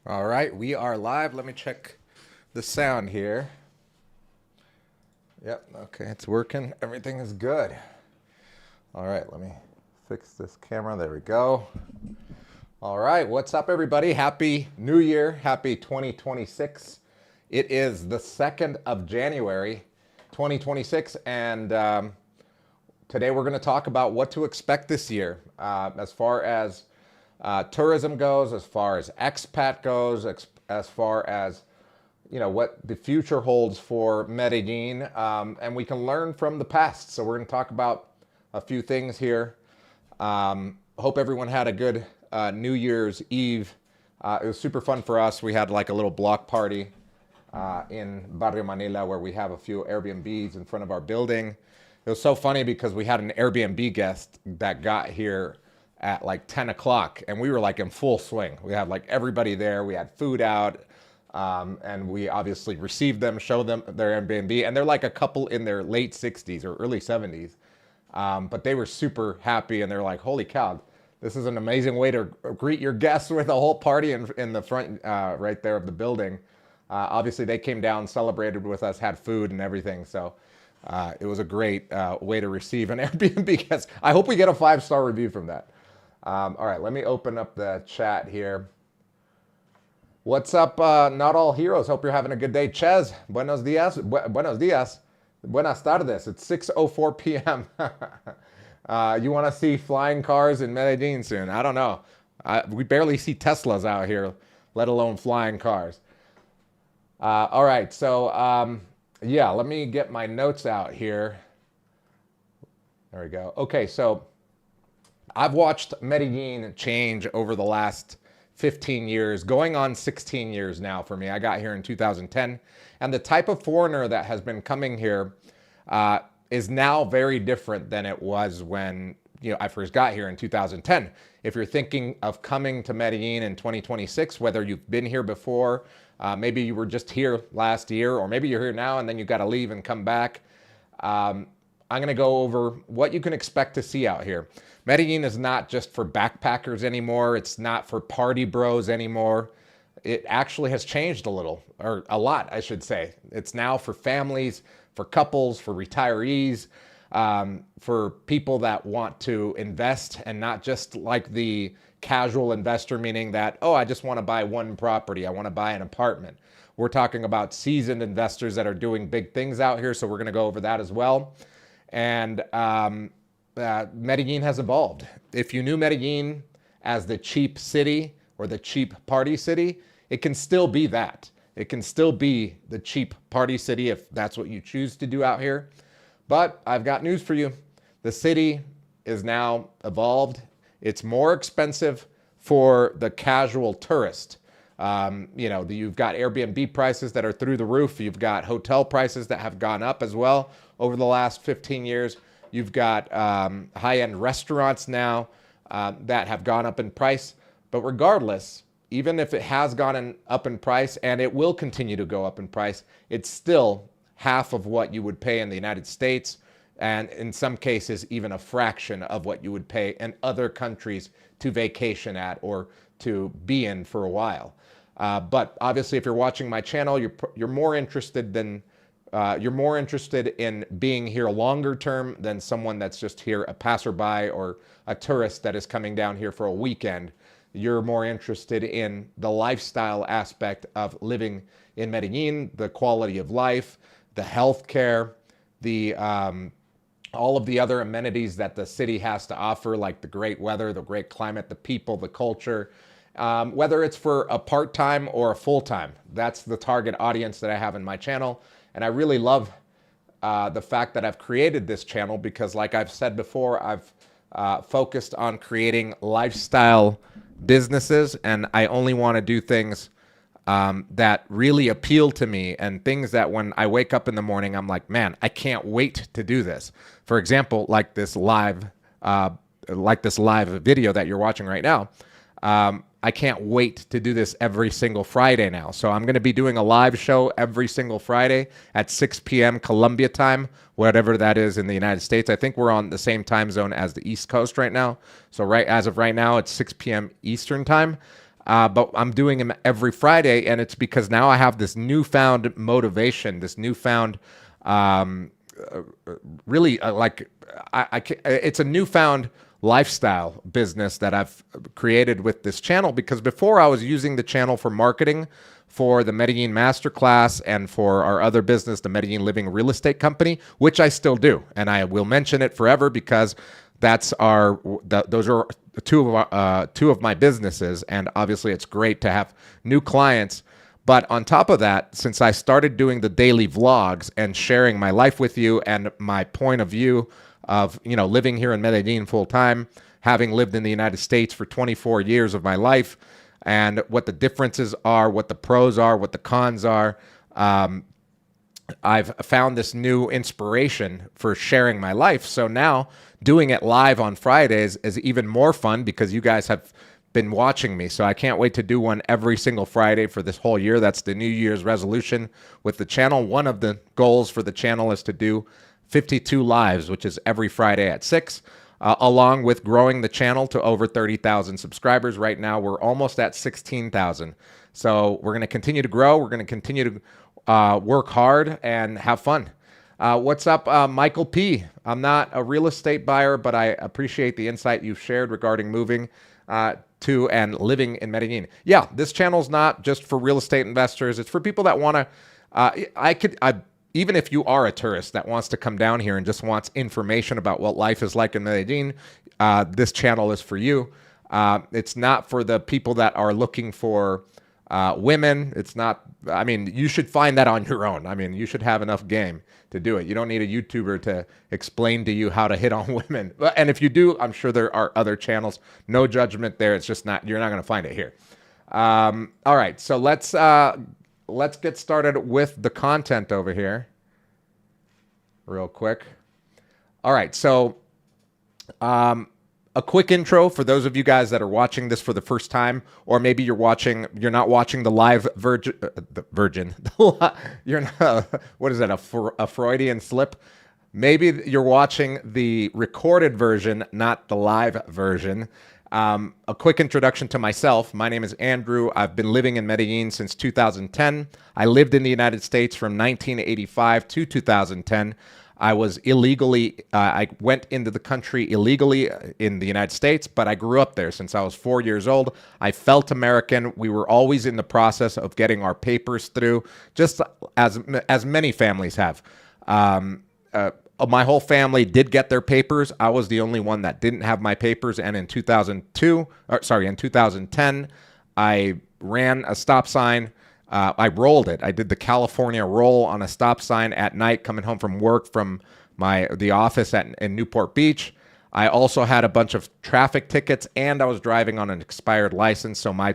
All right, we are live. Let me check the sound here. Yep, okay, it's working. Everything is good. All right, let me fix this camera. There we go. All right, what's up, everybody? Happy New Year. Happy 2026. It is the 2nd of January, 2026, and today we're going to talk about what to expect this year as far as tourism goes, as far as expat goes, as far as what the future holds for Medellin, and we can learn from the past. So we're going to talk about a few things here. Hope everyone had a good New Year's Eve. It was super fun for us. We had like a little block party in Barrio Manila where we have a few Airbnbs in front of our building. It was so funny because we had an Airbnb guest that got here at like 10 o'clock and we were like in full swing. We had like everybody there. We had food out and we obviously received them, showed them their Airbnb, and they're like a couple in their late 60s or early 70s. But they were super happy and they're like, holy cow, this is an amazing way to greet your guests with a whole party in the front right there of the building. Obviously they came down, celebrated with us, had food and everything. So it was a great way to receive an Airbnb guest. I hope we get a 5-star review from that. All right, let me open up the chat here. What's up, Not All Heroes? Hope you're having a good day. Ches, buenos dias. Buenos dias. Buenas tardes. It's 6:04 p.m. You want to see flying cars in Medellin soon? I don't know. We barely see Teslas out here, let alone flying cars. All right, so yeah, let me get my notes out here. There we go. Okay, so I've watched Medellin change over the last 15 years, going on 16 years now for me. I got here in 2010, and the type of foreigner that has been coming here is now very different than it was when I first got here in 2010. If you're thinking of coming to Medellin in 2026, whether you've been here before, maybe you were just here last year, or maybe you're here now and then you got to leave and come back. I'm going to go over what you can expect to see out here. Medellin is not just for backpackers anymore. It's not for party bros anymore. It actually has changed a little, or a lot, I should say. It's now for families, for couples, for retirees, for people that want to invest and not just like the casual investor, meaning that, oh, I just want to buy one property. I want to buy an apartment. We're talking about seasoned investors that are doing big things out here. So we're going to go over that as well. And Medellin has evolved. If you knew Medellin as the cheap city or the cheap party city, it can still be that. It can still be the cheap party city if that's what you choose to do out here. But I've got news for you. The city is now evolved. It's more expensive for the casual tourist. You've got Airbnb prices that are through the roof. You've got hotel prices that have gone up as well over the last 15 years. You've got high-end restaurants now that have gone up in price. But regardless, even if it has gone up in price, and it will continue to go up in price, it's still half of what you would pay in the United States, and in some cases, even a fraction of what you would pay in other countries to vacation at or to be in for a while. But obviously, if you're watching my channel, you're more interested in being here longer term than someone that's just here, a passerby or a tourist that is coming down here for a weekend. You're more interested in the lifestyle aspect of living in Medellin, the quality of life, the healthcare, the all of the other amenities that the city has to offer, like the great weather, the great climate, the people, the culture. Whether it's for a part-time or a full-time, that's the target audience that I have in my channel. And I really love the fact that I've created this channel because, like I've said before, I've focused on creating lifestyle businesses, and I only want to do things that really appeal to me and things that when I wake up in the morning, I'm like, man, I can't wait to do this. For example, like this live video that you're watching right now. I can't wait to do this every single Friday now. So I'm going to be doing a live show every single Friday at 6 p.m. Colombia Time, whatever that is in the United States. I think we're on the same time zone as the East Coast right now. So as of right now, it's 6 p.m. Eastern Time. but I'm doing them every Friday, and it's because now I have this newfound motivation, this newfound, really it's a newfound lifestyle business that I've created with this channel, because before I was using the channel for marketing for the Medellin Masterclass and for our other business, the Medellin Living Real Estate Company, which I still do. And I will mention it forever because those are two of my businesses. And obviously it's great to have new clients. But on top of that, since I started doing the daily vlogs and sharing my life with you and my point of view of, living here in Medellin full time, having lived in the United States for 24 years of my life, and what the differences are, what the pros are, what the cons are, I've found this new inspiration for sharing my life. So now doing it live on Fridays is even more fun because you guys have been watching me. So I can't wait to do one every single Friday for this whole year. That's the New Year's resolution with the channel. One of the goals for the channel is to do 52 lives, which is every Friday at 6, along with growing the channel to over 30,000 subscribers. Right now, we're almost at 16,000. So we're going to continue to grow. We're going to continue to work hard and have fun. What's up, Michael P? I'm not a real estate buyer, but I appreciate the insight you've shared regarding moving to and living in Medellin. Yeah, this channel's not just for real estate investors. It's for people that want to, even if you are a tourist that wants to come down here and just wants information about what life is like in Medellin, this channel is for you. It's not for the people that are looking for women. It's not, you should find that on your own. You should have enough game to do it. You don't need a YouTuber to explain to you how to hit on women. And if you do, I'm sure there are other channels. No judgment there. It's just you're not going to find it here. All right, so let's get started with the content over here real quick. All right, so a quick intro for those of you guys that are watching this for the first time, or maybe you're not watching the live version. You're not, what is that, a Freudian slip? Maybe you're watching the recorded version, not the live version. A quick introduction to myself. My name is Andrew. I've been living in Medellin since 2010. I lived in the United States from 1985 to 2010. I was I went into the country illegally in the United States, but I grew up there since I was 4 years old. I felt American. We were always in the process of getting our papers through, just as many families have. My whole family did get their papers. I was the only one that didn't have my papers. And in 2010, I ran a stop sign. I rolled it. I did the California roll on a stop sign at night coming home from work from the office in Newport Beach. I also had a bunch of traffic tickets, and I was driving on an expired license. So my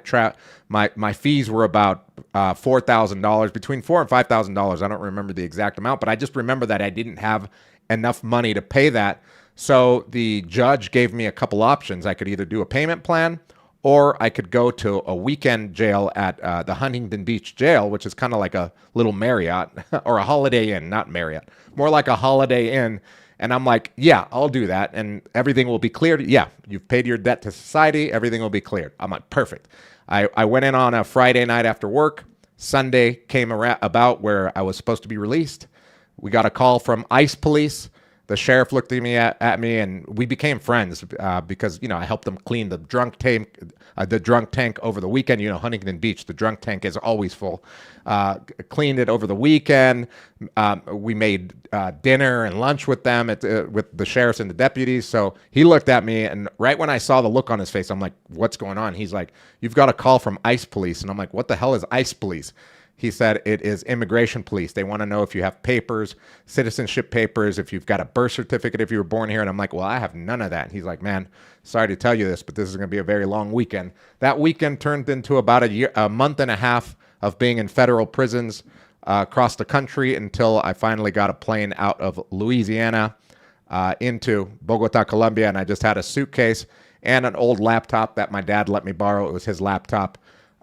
fees were about $4,000, between $4,000 and $5,000. I don't remember the exact amount, but I just remember that I didn't have enough money to pay that. So the judge gave me a couple options. I could either do a payment plan, or I could go to a weekend jail at the Huntington Beach jail, which is kind of like a little Marriott or a Holiday Inn, not Marriott, more like a Holiday Inn. And I'm like, yeah, I'll do that. And everything will be cleared. Yeah, you've paid your debt to society. Everything will be cleared. I'm like, perfect. I went in on a Friday night after work. Sunday came about where I was supposed to be released. We got a call from ICE police. The sheriff looked at me, and we became friends because I helped them clean the drunk tank over the weekend. Huntington Beach, the drunk tank is always full. Cleaned it over the weekend. We made dinner and lunch with them with the sheriffs and the deputies. So he looked at me, and right when I saw the look on his face, I'm like, "What's going on?" He's like, "You've got a call from ICE police," and I'm like, "What the hell is ICE police?" He said, "It is immigration police. They want to know if you have papers, citizenship papers, if you've got a birth certificate, if you were born here." And I'm like, "Well, I have none of that." And he's like, "Man, sorry to tell you this, but this is going to be a very long weekend." That weekend turned into about a month and a half of being in federal prisons across the country until I finally got a plane out of Louisiana into Bogota, Colombia. And I just had a suitcase and an old laptop that my dad let me borrow. It was his laptop.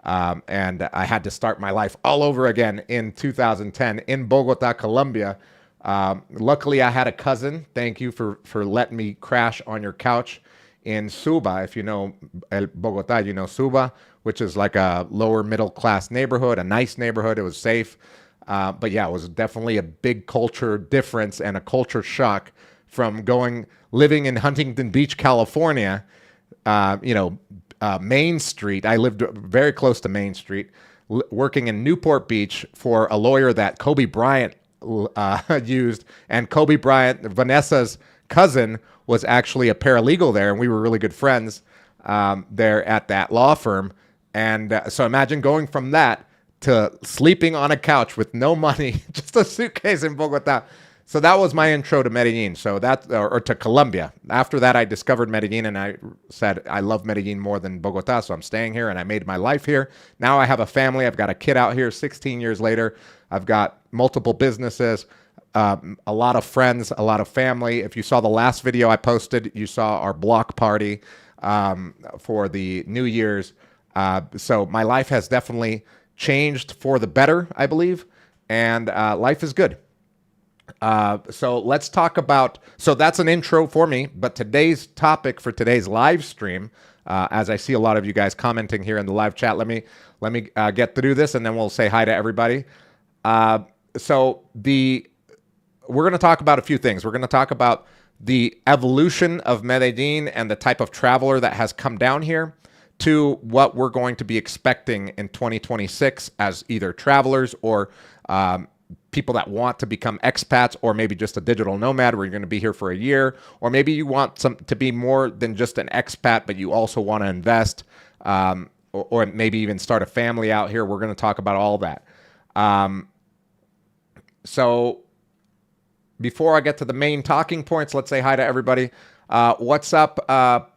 And I had to start my life all over again in 2010 in Bogota, Colombia. Luckily, I had a cousin. Thank you for letting me crash on your couch in Suba. If you know Bogota, you know Suba. which is like a lower middle class neighborhood, a nice neighborhood. It was safe. But yeah, it was definitely a big culture difference and a culture shock from living in Huntington Beach, California, Main Street. I lived very close to Main Street, working in Newport Beach for a lawyer that Kobe Bryant used. And Kobe Bryant, Vanessa's cousin, was actually a paralegal there, and we were really good friends there at that law firm. And so imagine going from that to sleeping on a couch with no money, just a suitcase in Bogota. So that was my intro to Medellin. So or to Colombia. After that, I discovered Medellin, and I said, I love Medellin more than Bogota, so I'm staying here, and I made my life here. Now I have a family. I've got a kid out here 16 years later. I've got multiple businesses, a lot of friends, a lot of family. If you saw the last video I posted, you saw our block party for the New Year's. So my life has definitely changed for the better, I believe, and life is good. So let's talk about, so that's an intro for me, but today's topic for today's live stream, as I see a lot of you guys commenting here in the live chat, let me get through this, and then we'll say hi to everybody. So we're going to talk about a few things. We're going to talk about the evolution of Medellin and the type of traveler that has come down here, to what we're going to be expecting in 2026 as either travelers or people that want to become expats, or maybe just a digital nomad where you're going to be here for a year, or maybe you want to be more than just an expat, but you also want to invest, or maybe even start a family out here. We're going to talk about all that. So before I get to the main talking points, let's say hi to everybody. What's up?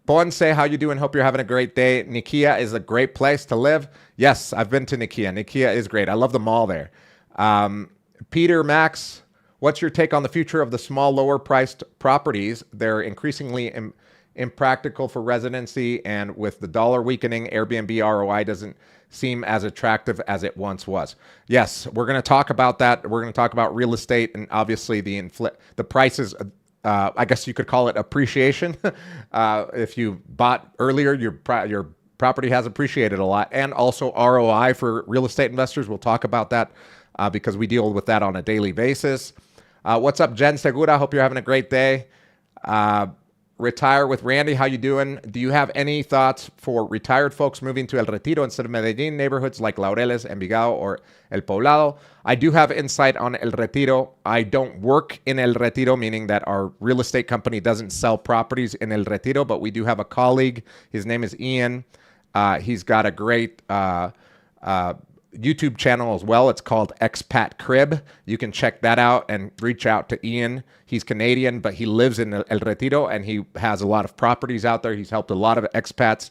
Ponce, how you doing? Hope you're having a great day. Nikia is a great place to live. Yes, I've been to Nikia. Nikia is great. I love the mall there. Peter Max, what's your take on the future of the small, lower-priced properties? They're increasingly impractical for residency, and with the dollar weakening, Airbnb ROI doesn't seem as attractive as it once was. Yes, we're going to talk about that. We're going to talk about real estate and obviously the prices. I guess you could call it appreciation. If you bought earlier, your property has appreciated a lot, and also ROI for real estate investors. We'll talk about that because we deal with that on a daily basis. What's up, Jen Segura? Hope you're having a great day. Retire with Randy, how you doing? Do you have any thoughts for retired folks moving to El Retiro instead of Medellin neighborhoods like Laureles, Envigado, or El Poblado? I do have insight on El Retiro. I don't work in El Retiro, meaning that our real estate company doesn't sell properties in El Retiro, but we do have a colleague. His name is Ian. He's got a great YouTube channel as well. It's called Expat Crib. You can check that out and reach out to Ian. He's Canadian, but he lives in El Retiro, and he has a lot of properties out there. He's helped a lot of expats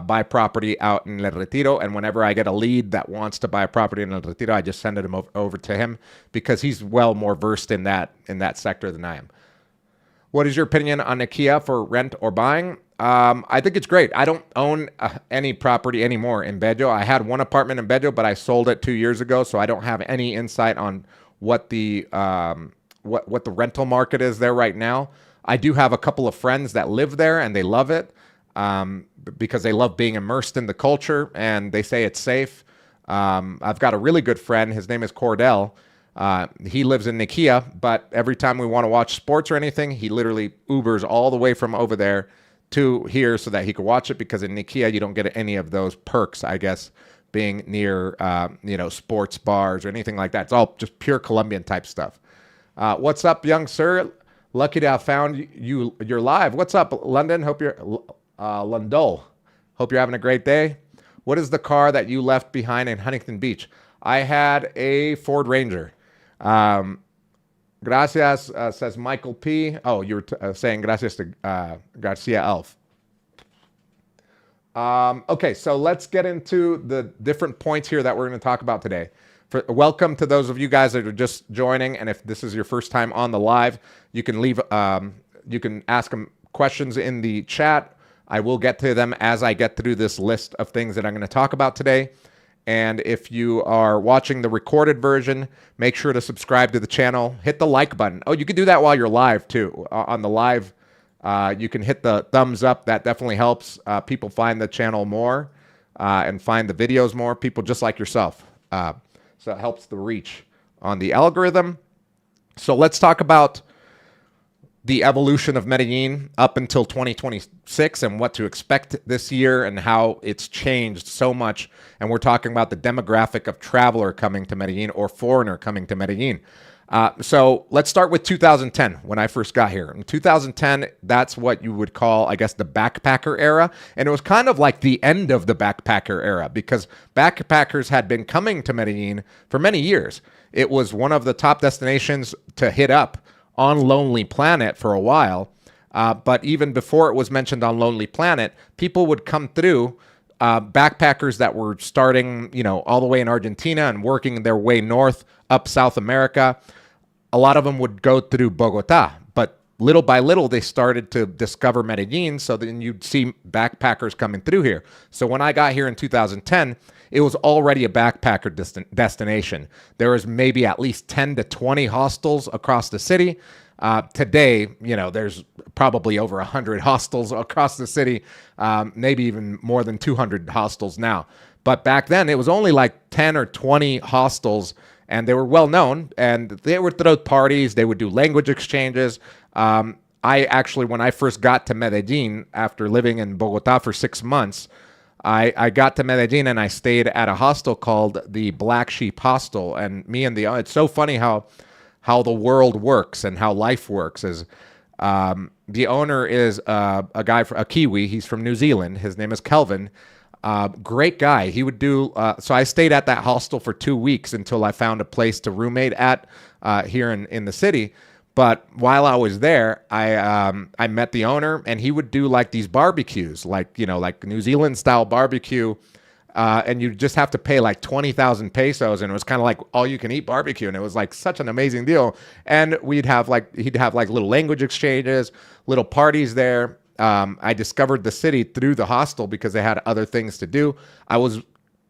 buy property out in El Retiro, and whenever I get a lead that wants to buy a property in El Retiro, I just send it over to him because he's well more versed in that sector than I am. What is your opinion on IKEA for rent or buying? I think it's great. I don't own any property anymore in Bello. I had one apartment in Bello, but I sold it 2 years ago, so I don't have any insight on what the rental market is there right now. I do have a couple of friends that live there, and they love it because they love being immersed in the culture, and they say it's safe. I've got a really good friend. His name is Cordell. He lives in Nikia, but every time we want to watch sports or anything, he literally Ubers all the way from over there to here so that he could watch it, because in Nikia you don't get any of those perks, I guess, being near sports bars or anything like that. It's all just pure Colombian type stuff. What's up, young sir? Lucky to have found you. You're live. What's up, London? Hope you're Lundol. Hope you're having a great day. What is the car that you left behind in Huntington Beach? I had a Ford Ranger. Gracias, says Michael P. Oh, you were saying gracias to Garcia Elf. Okay, so let's get into the different points here that we're going to talk about today. Welcome to those of you guys that are just joining, and if this is your first time on the live, you can you can ask them questions in the chat. I will get to them as I get through this list of things that I'm going to talk about today. And if you are watching the recorded version, make sure to subscribe to the channel. Hit the like button. Oh, you can do that while you're live too. On the live, you can hit the thumbs up. That definitely helps people find the channel more. and find the videos more, people just like yourself. So it helps the reach on the algorithm. So let's talk about the evolution of Medellin up until 2026 and what to expect this year and how it's changed so much. And we're talking about the demographic of traveler coming to Medellin or foreigner coming to Medellin. So let's start with 2010 when I first got here. In 2010, that's what you would call, I guess, the backpacker era. And it was kind of like the end of the backpacker era because backpackers had been coming to Medellin for many years. It was one of the top destinations to hit up on Lonely Planet for a while. But even before it was mentioned on Lonely Planet, people would come through, backpackers that were starting, all the way in Argentina and working their way north up South America. A lot of them would go through Bogota, but little by little, they started to discover Medellin. So then you'd see backpackers coming through here. So when I got here in 2010, it was already a backpacker destination. There was maybe at least 10 to 20 hostels across the city. Today, there's probably over 100 hostels across the city, maybe even more than 200 hostels now. But back then, it was only like 10 or 20 hostels, and they were well known, and they would throw parties. They would do language exchanges. I actually, when I first got to Medellin after living in Bogota for 6 months, I got to Medellin and I stayed at a hostel called the Black Sheep Hostel. And it's so funny how the world works and how life works. Is the owner is a Kiwi. He's from New Zealand. His name is Kelvin. Great guy. He would do. So I stayed at that hostel for 2 weeks until I found a place to roommate at here in the city. But while I was there, I met the owner, and he would do like these barbecues, like New Zealand style barbecue, and you just have to pay like 20,000 pesos, and it was kind of like all you can eat barbecue, and it was like such an amazing deal. And he'd have like little language exchanges, little parties there. I discovered the city through the hostel because they had other things to do. I was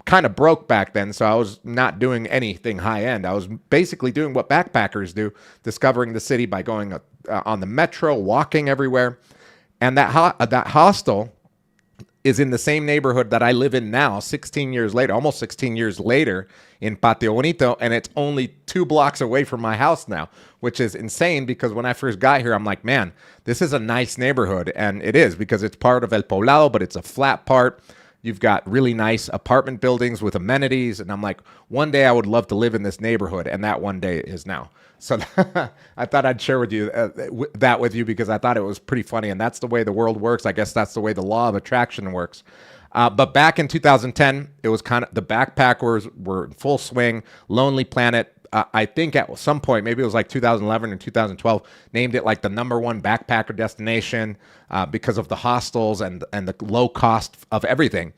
kind of broke back then, so I was not doing anything high end. I was basically doing what backpackers do, discovering the city by going on the metro, walking everywhere. And that hostel is in the same neighborhood that I live in now, 16 years later, almost 16 years later, in Patio Bonito, and it's only 2 blocks away from my house now, which is insane because when I first got here, I'm like, man, this is a nice neighborhood. And it is because it's part of El Poblado, but it's a flat part. You've got really nice apartment buildings with amenities. And I'm like, one day I would love to live in this neighborhood. And that one day is now. So I thought I'd share with you that with you because I thought it was pretty funny. And that's the way the world works. I guess that's the way the law of attraction works. But back in 2010, it was kind of the backpackers were in full swing. Lonely Planet, I think at some point, maybe it was like 2011 or 2012, named it like the #1 backpacker destination because of the hostels and the low cost of everything.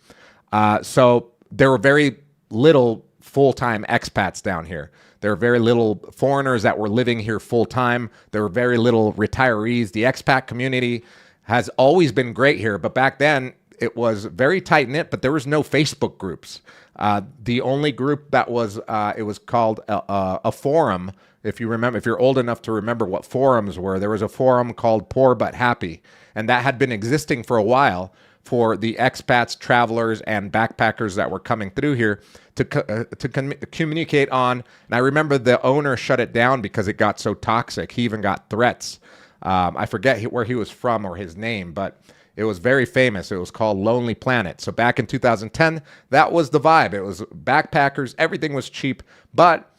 So there were very little full-time expats down here. There were very little foreigners that were living here full-time. There were very little retirees. The expat community has always been great here, but back then it was very tight-knit, but there was no Facebook groups. The only group that was, it was called a forum. If you remember, if you're old enough to remember what forums were, there was a forum called Poor But Happy, and that had been existing for a while for the expats, travelers, and backpackers that were coming through here to communicate on. And I remember the owner shut it down because it got so toxic. He even got threats. I forget where he was from or his name, but it was very famous. It was called Lonely Planet. So back in 2010, that was the vibe. It was backpackers. Everything was cheap, but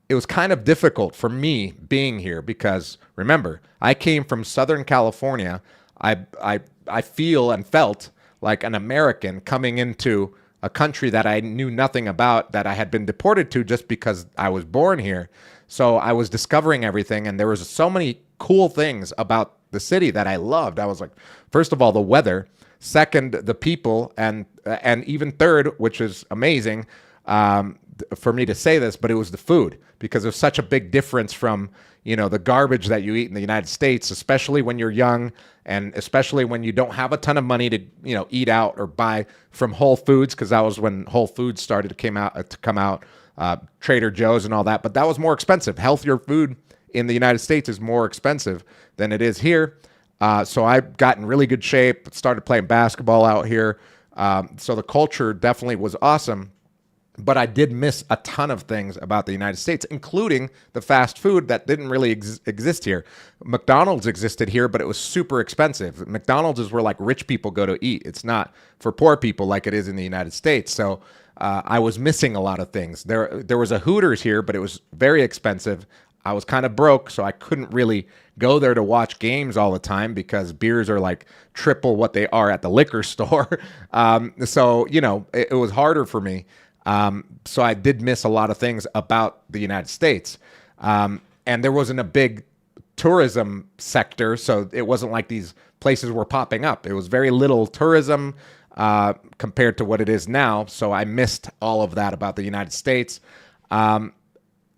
it was kind of difficult for me being here because, remember, I came from Southern California. I feel and felt like an American coming into a country that I knew nothing about, that I had been deported to just because I was born here. So I was discovering everything, and there was so many cool things about the city that I loved. I was like, first of all, the weather. Second, the people, and even third, which is amazing for me to say this, but it was the food, because there's such a big difference from the garbage that you eat in the United States, especially when you're young, and especially when you don't have a ton of money to eat out or buy from Whole Foods, because that was when Whole Foods started to come out, Trader Joe's and all that. But that was more expensive. Healthier food in the United States is more expensive than it is here. So I got in really good shape, started playing basketball out here. So the culture definitely was awesome. But I did miss a ton of things about the United States, including the fast food that didn't really exist here. McDonald's existed here, but it was super expensive. McDonald's is where like rich people go to eat. It's not for poor people like it is in the United States. So I was missing a lot of things. There was a Hooters here, but it was very expensive. I was kind of broke, so I couldn't really go there to watch games all the time because beers are like triple what they are at the liquor store. So, you know, it was harder for me. So I did miss a lot of things about the United States. And there wasn't a big tourism sector, so it wasn't like these places were popping up. It was very little tourism compared to what it is now. So I missed all of that about the United States. But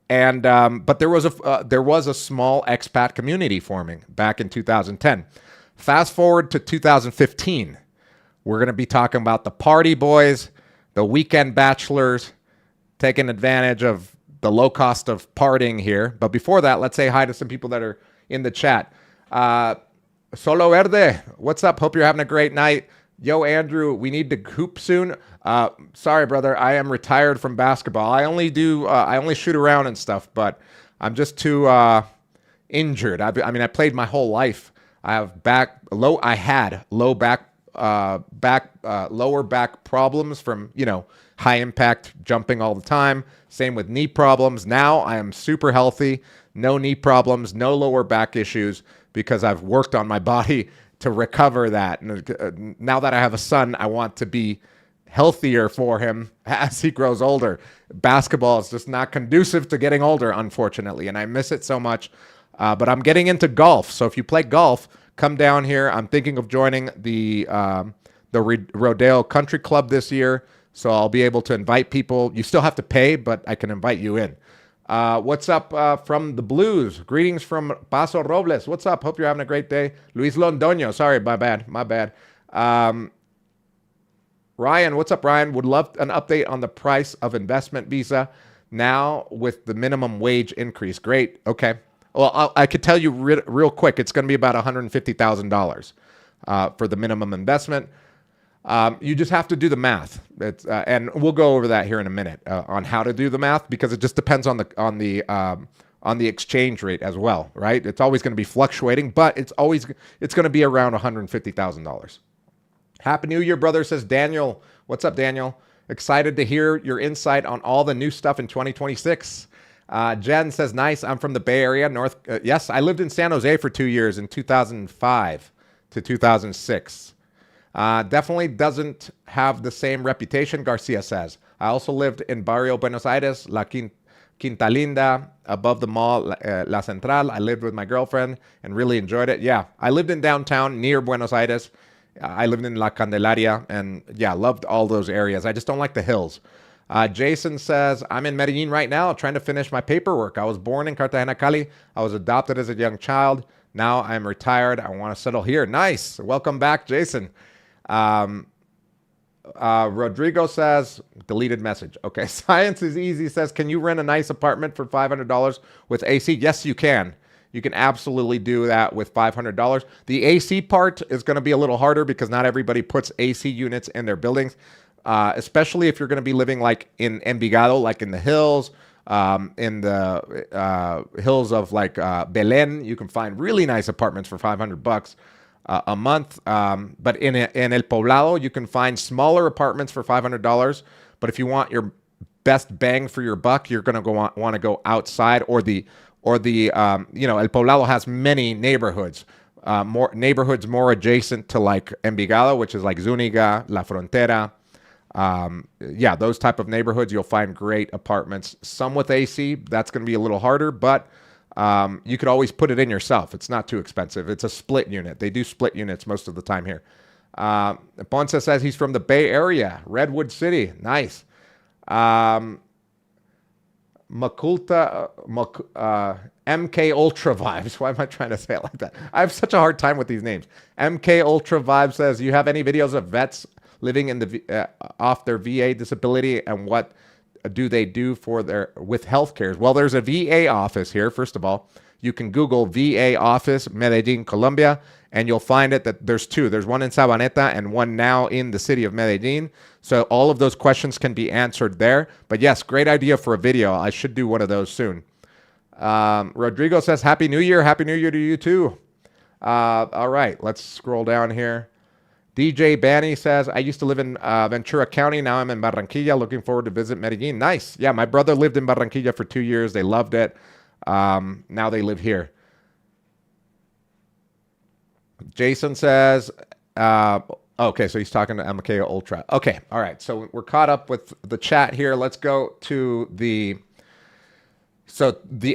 there was a small expat community forming back in 2010. Fast forward to 2015. We're going to be talking about the party boys, the weekend bachelors, taking advantage of the low cost of partying here. But before that, let's say hi to some people that are in the chat. Solo Verde, what's up? Hope you're having a great night. Yo, Andrew, we need to hoop soon. Sorry, brother. I am retired from basketball. I only shoot around and stuff, but I'm just too injured. I mean, I played my whole life. I had lower back problems from, you know, high impact jumping all the time. Same with knee problems. Now I am super healthy, no knee problems, no lower back issues because I've worked on my body to recover that. And now that I have a son, I want to be healthier for him as he grows older. Basketball is just not conducive to getting older, unfortunately, and I miss it so much. But I'm getting into golf. So if you play golf, come down here. I'm thinking of joining the Rodeo Country Club this year, so I'll be able to invite people. You still have to pay, but I can invite you in. What's up from the Blues? Greetings from Paso Robles. What's up? Hope you're having a great day. Luis Londoño. Sorry, my bad. Ryan, what's up, Ryan? Would love an update on the price of investment visa now with the minimum wage increase. Great. Okay. Well, I could tell you real quick. It's going to be about $150,000 for the minimum investment. You just have to do the math. And we'll go over that here in a minute on how to do the math because it just depends on the exchange rate as well, right? It's always going to be fluctuating, but it's going to be around $150,000. Happy New Year, brother, says Daniel. What's up, Daniel? Excited to hear your insight on all the new stuff in 2026. Jen says, nice. I'm from the Bay Area, yes, I lived in San Jose for 2 years in 2005 to 2006. Definitely doesn't have the same reputation, Garcia says. I also lived in Barrio Buenos Aires, La Quinta Linda, above the mall, La Central. I lived with my girlfriend and really enjoyed it. Yeah, I lived in downtown near Buenos Aires. I lived in La Candelaria and yeah, loved all those areas. I just don't like the hills. Jason says, I'm in Medellin right now trying to finish my paperwork. I was born in Cartagena, Cali. I was adopted as a young child. Now I'm retired. I want to settle here. Nice. Welcome back, Jason. Rodrigo says, deleted message. Okay. Science is Easy says, can you rent a nice apartment for $500 with AC? Yes, you can. You can absolutely do that with $500. The AC part is going to be a little harder because not everybody puts AC units in their buildings. Especially if you're going to be living like in Envigado, like in the hills, in the hills of like Belén, you can find really nice apartments for $500 a month. But in El Poblado, you can find smaller apartments for $500. But if you want your best bang for your buck, you're going to want to go outside or the El Poblado has many neighborhoods. More adjacent to like Envigado, which is like Zúñiga, La Frontera. Those type of neighborhoods, you'll find great apartments. Some with AC, that's going to be a little harder, but you could always put it in yourself. It's not too expensive. It's a split unit. They do split units most of the time here. Ponce says he's from the Bay Area, Redwood City. Nice. MK Ultra Vibes. Why am I trying to say it like that? I have such a hard time with these names. MK Ultra Vibes says, you have any videos of vets living in the off their VA disability and what do they do with health care? Well, there's a VA office here, first of all. you can Google VA office, Medellin, Colombia, and you'll find it that there's two. There's one in Sabaneta and one now in the city of Medellin. So all of those questions can be answered there. But yes, great idea for a video. I should do one of those soon. Rodrigo says, Happy New Year. Happy New Year to you too. All right, let's scroll down here. DJ Banny says, I used to live in Ventura County. Now I'm in Barranquilla. Looking forward to visit Medellin. Nice. Yeah, my brother lived in Barranquilla for 2 years. They loved it. Now they live here. Jason says, okay, so he's talking to MK Ultra. Okay, all right. So we're caught up with the chat here. Let's go to the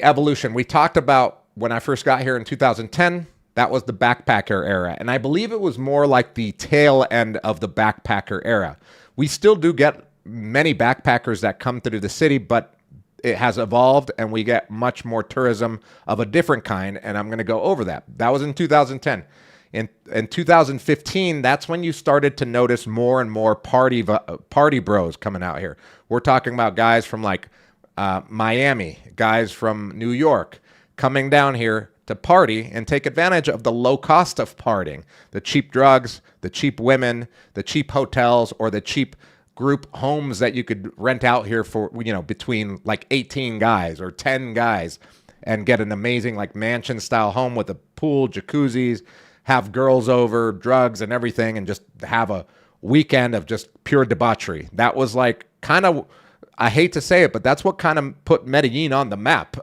evolution. We talked about when I first got here in 2010. That was the backpacker era. And I believe it was more like the tail end of the backpacker era. We still do get many backpackers that come through the city, but it has evolved and we get much more tourism of a different kind. And I'm going to go over that. That was in 2010. In 2015, that's when you started to notice more and more party bros coming out here. We're talking about guys from like Miami, guys from New York coming down here to party and take advantage of the low cost of partying, the cheap drugs, the cheap women, the cheap hotels, or the cheap group homes that you could rent out here for, between like 18 guys or 10 guys and get an amazing like mansion style home with a pool, jacuzzis, have girls over, drugs and everything, and just have a weekend of just pure debauchery. That was like kind of, I hate to say it, but that's what kind of put Medellin on the map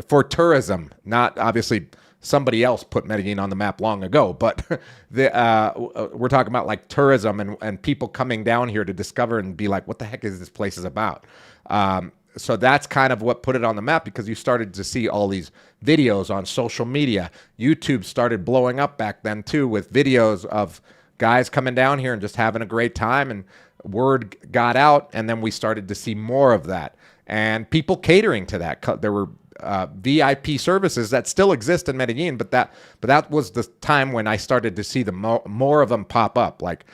for tourism. Not obviously somebody else put Medellin on the map long ago, but we're talking about like tourism and people coming down here to discover and be like, what the heck is this place is about? So that's kind of what put it on the map, because you started to see all these videos on social media. YouTube started blowing up back then too, with videos of guys coming down here and just having a great time, and word got out, and then we started to see more of that and people catering to that. There were VIP services that still exist in Medellin, but that was the time when I started to see the more of them pop up, like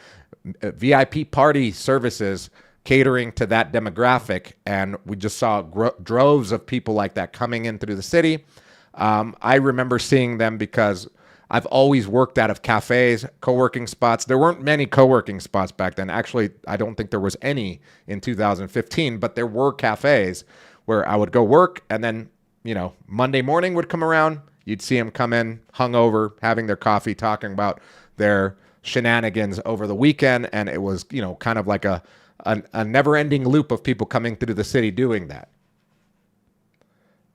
VIP party services catering to that demographic, and we just saw droves of people like that coming in through the city. I remember seeing them because I've always worked out of cafes, co-working spots. There weren't many co-working spots back then. Actually, I don't think there was any in 2015, but there were cafes where I would go work, and then, Monday morning would come around. You'd see them come in, hungover, having their coffee, talking about their shenanigans over the weekend. And it was, kind of like a never-ending loop of people coming through the city doing that.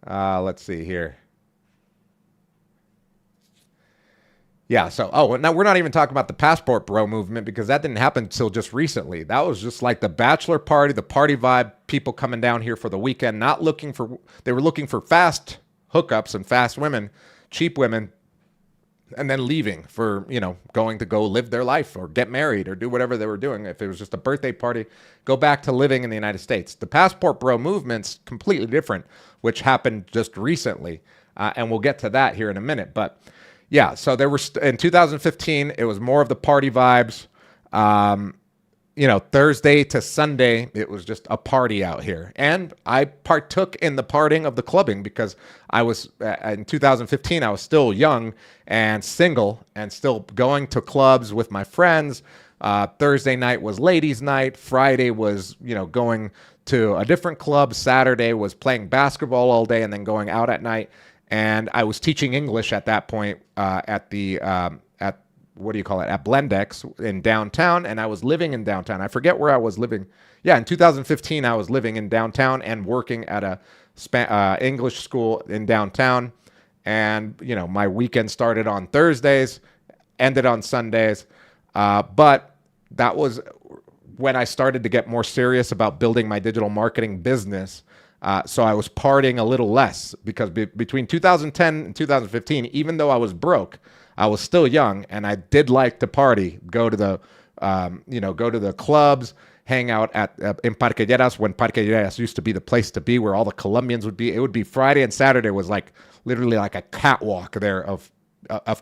Let's see here. Yeah, so, now we're not even talking about the passport bro movement, because that didn't happen until just recently. That was just like the bachelor party, the party vibe, people coming down here for the weekend, they were looking for fast hookups and fast women, cheap women, and then leaving for, going to go live their life or get married or do whatever they were doing. If it was just a birthday party, go back to living in the United States. The passport bro movement's completely different, which happened just recently, and we'll get to that here in a minute, but yeah, so there were in 2015, it was more of the party vibes. Thursday to Sunday, it was just a party out here. And I partook in the partying of the clubbing, because I was, in 2015, I was still young and single and still going to clubs with my friends. Thursday night was ladies' night. Friday was, going to a different club. Saturday was playing basketball all day and then going out at night. And I was teaching English at that point at Blendex in downtown, and I was living in downtown. I forget where I was living. Yeah, in 2015, I was living in downtown and working at a English school in downtown. And, my weekend started on Thursdays, ended on Sundays. But that was when I started to get more serious about building my digital marketing business. So I was partying a little less, because between 2010 and 2015, even though I was broke, I was still young, and I did like to party, go to the clubs, hang out in Parquelleras, when Parquelleras used to be the place to be, where all the Colombians would be. It would be Friday and Saturday was like literally like a catwalk there of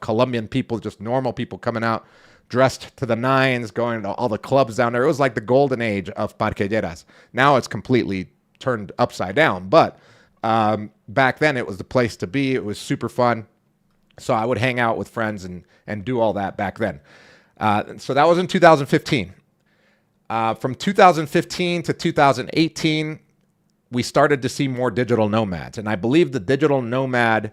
Colombian people, just normal people coming out, dressed to the nines, going to all the clubs down there. It was like the golden age of Parquelleras. Now it's completely turned upside down, but back then it was the place to be. It was super fun. So I would hang out with friends and do all that back then. So that was in 2015. From 2015 to 2018, we started to see more digital nomads. And I believe the digital nomad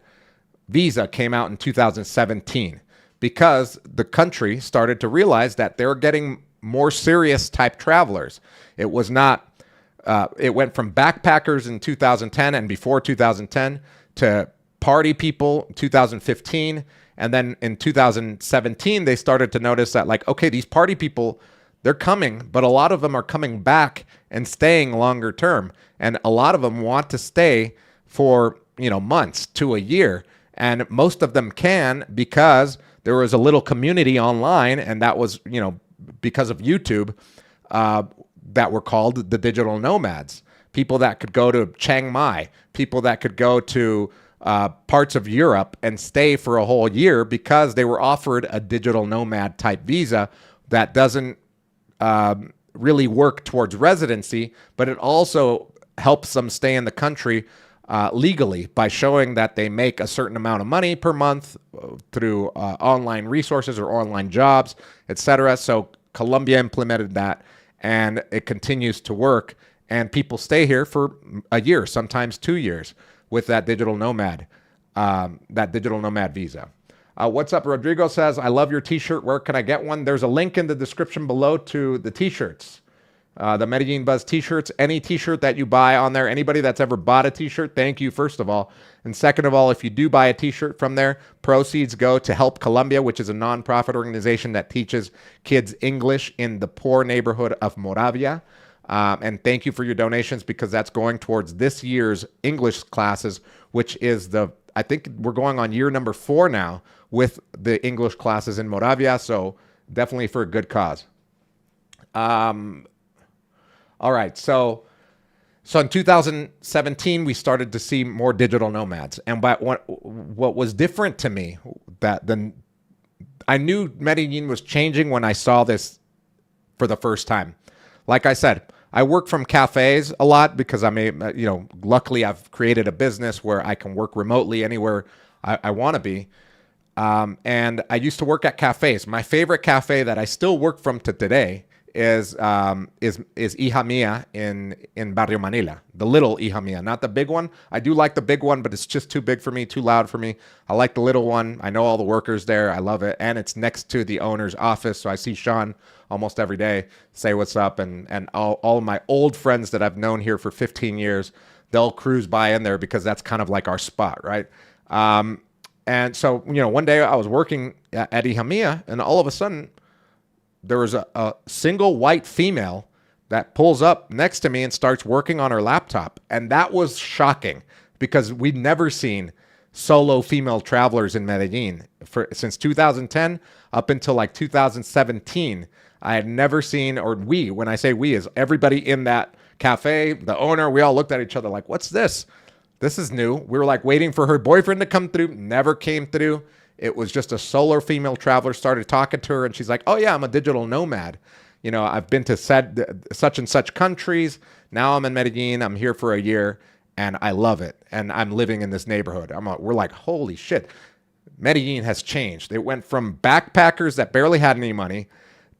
visa came out in 2017 because the country started to realize that they were getting more serious type travelers. It was not, it went from backpackers in 2010 and before 2010 to party people in 2015. And then in 2017, they started to notice that like, okay, these party people, they're coming, but a lot of them are coming back and staying longer term. And a lot of them want to stay for, months to a year. And most of them can because there was a little community online, and that was, because of YouTube, that were called the digital nomads. People that could go to Chiang Mai, people that could go to parts of Europe and stay for a whole year because they were offered a digital nomad type visa that doesn't really work towards residency, but it also helps them stay in the country legally by showing that they make a certain amount of money per month through online resources or online jobs, etc. So Colombia implemented that, and it continues to work. And people stay here for a year, sometimes 2 years, with that digital nomad visa. What's up, Rodrigo says, I love your t-shirt. Where can I get one? There's a link in the description below to the t-shirts. The Medellin Buzz t-shirts, any t-shirt that you buy on there, anybody that's ever bought a t-shirt, thank you, first of all. And second of all, if you do buy a t-shirt from there, proceeds go to Help Colombia, which is a nonprofit organization that teaches kids English in the poor neighborhood of Moravia. And thank you for your donations because that's going towards this year's English classes, which is I think we're going on year number 4 now with the English classes in Moravia. So definitely for a good cause. All right. So in 2017, we started to see more digital nomads. And what was different to me I knew Medellin was changing when I saw this for the first time. Like I said, I work from cafes a lot because luckily I've created a business where I can work remotely anywhere I want to be. And I used to work at cafes. My favorite cafe that I still work from to today is Hija Mia in Barrio Manila, the little Hija Mia, not the big one. I do like the big one, but it's just too big for me, too loud for me. I like the little one. I know all the workers there. I love it. And it's next to the owner's office. So I see Sean almost every day, say what's up. And all of my old friends that I've known here for 15 years, they'll cruise by in there because that's kind of like our spot, right? And so, one day I was working at Hija Mia, and all of a sudden, there was a single white female that pulls up next to me and starts working on her laptop. And that was shocking because we'd never seen solo female travelers in Medellin since 2010 up until like 2017. I had never seen, or when I say we, is everybody in that cafe, the owner, we all looked at each other like, what's this? This is new. We were like waiting for her boyfriend to come through, never came through. It was just a solo female traveler, started talking to her, and she's like, oh, yeah, I'm a digital nomad. I've been to such and such countries. Now I'm in Medellin. I'm here for a year, and I love it. And I'm living in this neighborhood. We're like, holy shit. Medellin has changed. It went from backpackers that barely had any money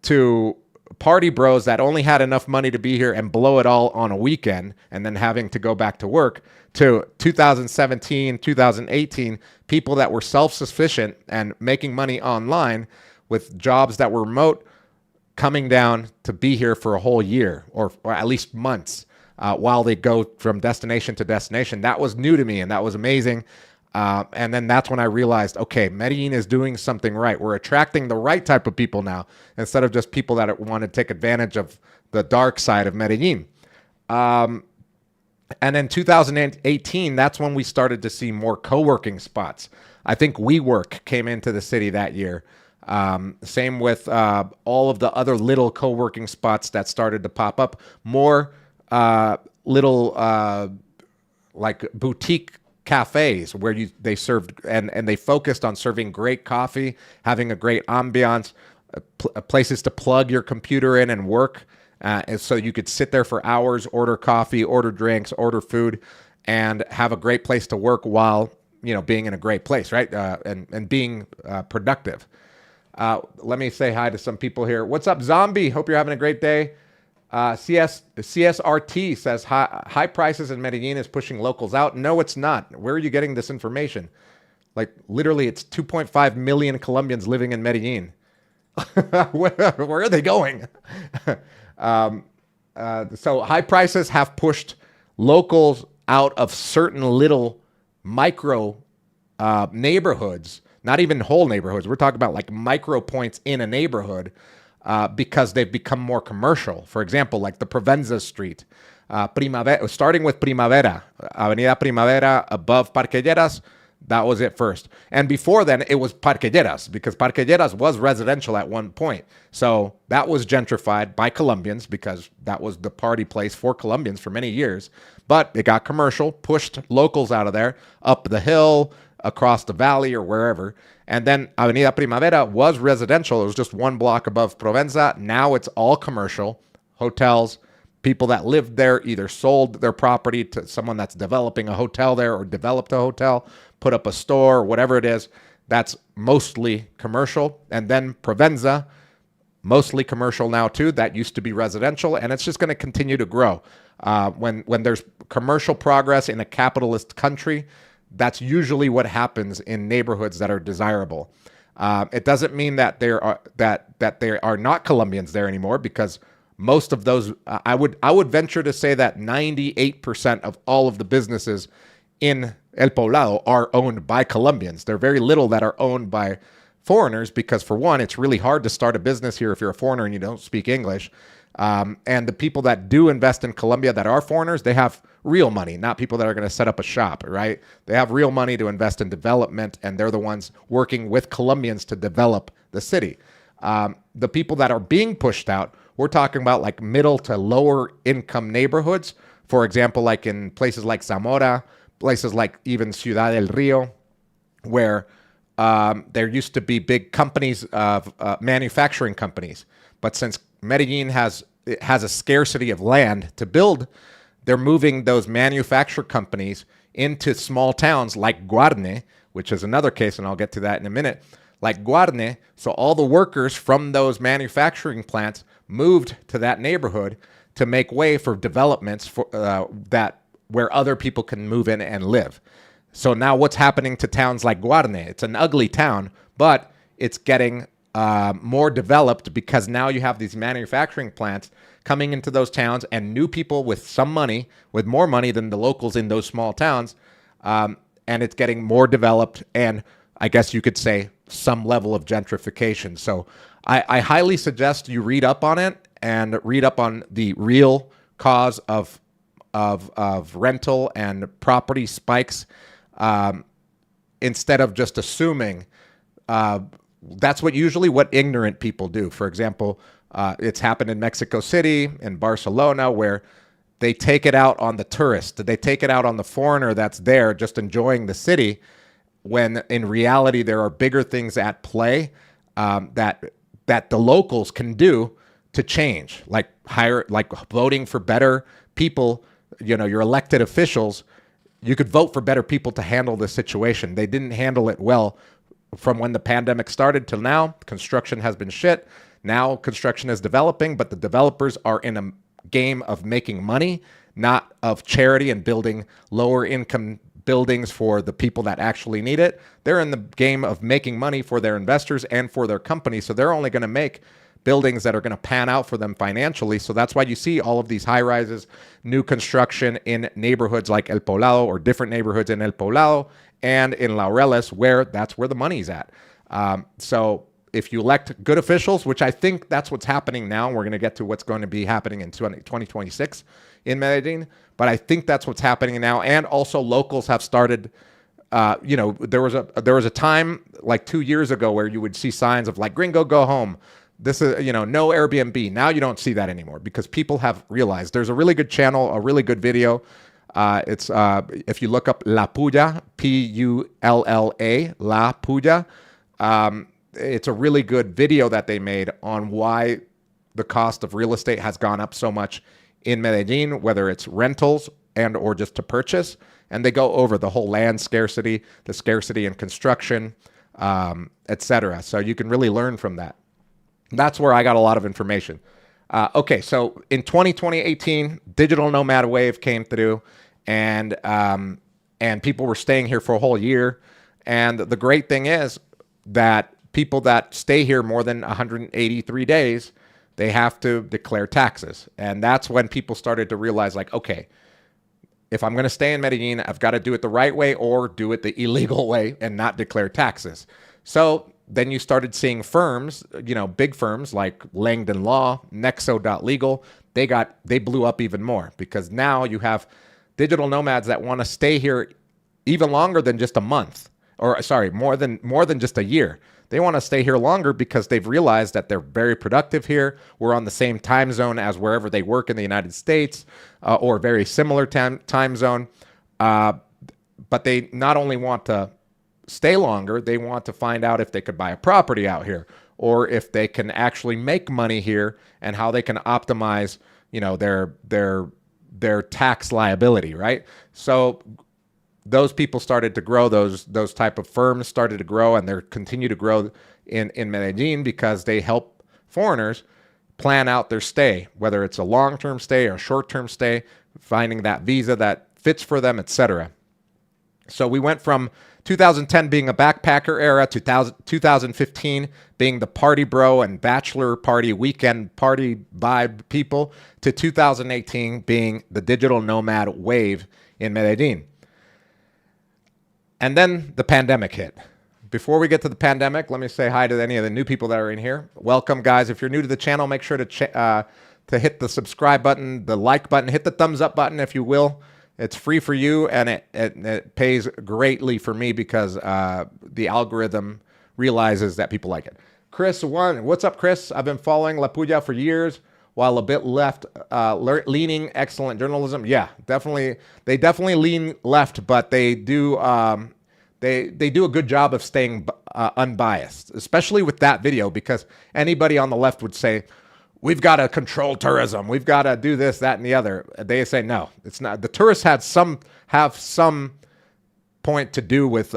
to party bros that only had enough money to be here and blow it all on a weekend and then having to go back to work, to 2017, 2018, people that were self-sufficient and making money online with jobs that were remote, coming down to be here for a whole year or at least months while they go from destination to destination. That was new to me, and that was amazing. And then that's when I realized, okay, Medellin is doing something right. We're attracting the right type of people now instead of just people that want to take advantage of the dark side of Medellin. And in 2018, that's when we started to see more co-working spots. I think WeWork came into the city that year. Same with all of the other little co-working spots that started to pop up. More little like boutique cafes where they served and they focused on serving great coffee, having a great ambiance, places to plug your computer in and work. And so you could sit there for hours, order coffee, order drinks, order food. and have a great place to work while, being in a great place, right? And being productive. Let me say hi to some people here. What's up, Zombie? Hope you're having a great day. CSRT says high prices in Medellin is pushing locals out. No, it's not. Where are you getting this information? Like literally, it's 2.5 million Colombians living in Medellin. where are they going? So high prices have pushed locals out of certain little micro neighborhoods, not even whole neighborhoods. We're talking about like micro points in a neighborhood because they've become more commercial. For example, like the Provenza Street, Primavera, starting with Primavera, Avenida Primavera above Parquelleras. That was it first. And before then, it was Parquelleras, because Parquelleras was residential at one point. So that was gentrified by Colombians because that was the party place for Colombians for many years. But it got commercial, pushed locals out of there, up the hill, across the valley, or wherever. And then Avenida Primavera was residential. It was just one block above Provenza. Now it's all commercial, hotels. People that lived there either sold their property to someone that's developing a hotel there, or developed a hotel, put up a store, whatever it is. That's mostly commercial. And then Provenza, mostly commercial now too. That used to be residential, and it's just going to continue to grow. When there's commercial progress in a capitalist country, that's usually what happens in neighborhoods that are desirable. It doesn't mean that there are not Colombians there anymore, because most of those, I would venture to say that 98% of all of the businesses in El Poblado are owned by Colombians. There are very little that are owned by foreigners, because for one, it's really hard to start a business here if you're a foreigner and you don't speak English. And the people that do invest in Colombia that are foreigners, they have real money, not people that are going to set up a shop, right? They have real money to invest in development, and they're the ones working with Colombians to develop the city. The people that are being pushed out, we're talking about like middle to lower income neighborhoods. For example, like in places like Zamora, places like even Ciudad del Rio, where there used to be big companies of manufacturing companies. But since Medellin has a scarcity of land to build, they're moving those manufacturer companies into small towns like Guarne, which is another case, and I'll get to that in a minute, like Guarne. So all the workers from those manufacturing plants moved to that neighborhood to make way for developments for where other people can move in and live. So now what's happening to towns like Guarne? It's an ugly town, but it's getting more developed because now you have these manufacturing plants coming into those towns, and new people with some money, with more money than the locals in those small towns, and it's getting more developed, and I guess you could say some level of gentrification. So I highly suggest you read up on it and read up on the real cause of rental and property spikes, instead of just assuming. That's what ignorant people do. For example, it's happened in Mexico City, in Barcelona, where they take it out on the tourist. They take it out on the foreigner that's there just enjoying the city, when in reality there are bigger things at play that the locals can do to change, like voting for better people. Your elected officials, you could vote for better people to handle this situation. They didn't handle it well from when the pandemic started till now. Construction has been shit. Now construction is developing, but the developers are in a game of making money, not of charity and building lower income buildings for the people that actually need it. They're in the game of making money for their investors and for their companies. So they're only going to make buildings that are going to pan out for them financially. So that's why you see all of these high rises, new construction in neighborhoods like El Poblado, or different neighborhoods in El Poblado and in Laureles, where that's where the money's at. So if you elect good officials, which I think that's what's happening now, we're going to get to what's going to be happening in 2026 in Medellin, but I think that's what's happening now. And also locals have started, there was a time like 2 years ago where you would see signs of like, gringo, go home. This is, no Airbnb. Now you don't see that anymore, because people have realized. There's a really good channel, a really good video. It's if you look up La Pulla, Pulla, La Pulla, it's a really good video that they made on why the cost of real estate has gone up so much in Medellin, whether it's rentals and or just to purchase. And they go over the whole land scarcity, the scarcity in construction, etc. So you can really learn from that. That's where I got a lot of information. Okay, so in 2018, digital nomad wave came through, and people were staying here for a whole year. And the great thing is that people that stay here more than 183 days, they have to declare taxes. And that's when people started to realize, like, okay, if I'm going to stay in Medellin, I've got to do it the right way or do it the illegal way and not declare taxes. So then you started seeing firms, big firms like Langdon Law, Nexo.legal, they blew up even more, because now you have digital nomads that want to stay here even longer than just a month, or sorry, more than just a year. They want to stay here longer because they've realized that they're very productive here. We're on the same time zone as wherever they work in the United States, or very similar time zone. But they not only want to stay longer, they want to find out if they could buy a property out here, or if they can actually make money here, and how they can optimize, their tax liability, right? So those people started to grow. Those type of firms started to grow, and they continue to grow in Medellin, because they help foreigners plan out their stay, whether it's a long-term stay or a short-term stay, finding that visa that fits for them, etc. So we went from 2010 being a backpacker era to 2015 being the party bro and bachelor party weekend party vibe people, to 2018 being the digital nomad wave in Medellin. And then the pandemic hit. Before we get to the pandemic, let me say hi to any of the new people that are in here. Welcome, guys. If you're new to the channel, make sure to hit the subscribe button, the like button, hit the thumbs up button if you will. It's free for you, and it pays greatly for me, because the algorithm realizes that people like it. Chris one, what's up, Chris? I've been following La Puya for years, while a bit left leaning. Excellent journalism. Yeah, definitely. They definitely lean left, but they do they do a good job of staying unbiased, especially with that video, because anybody on the left would say, we've got to control tourism, we've got to do this, that, and the other. They say, no, it's not. The tourists have some point to do with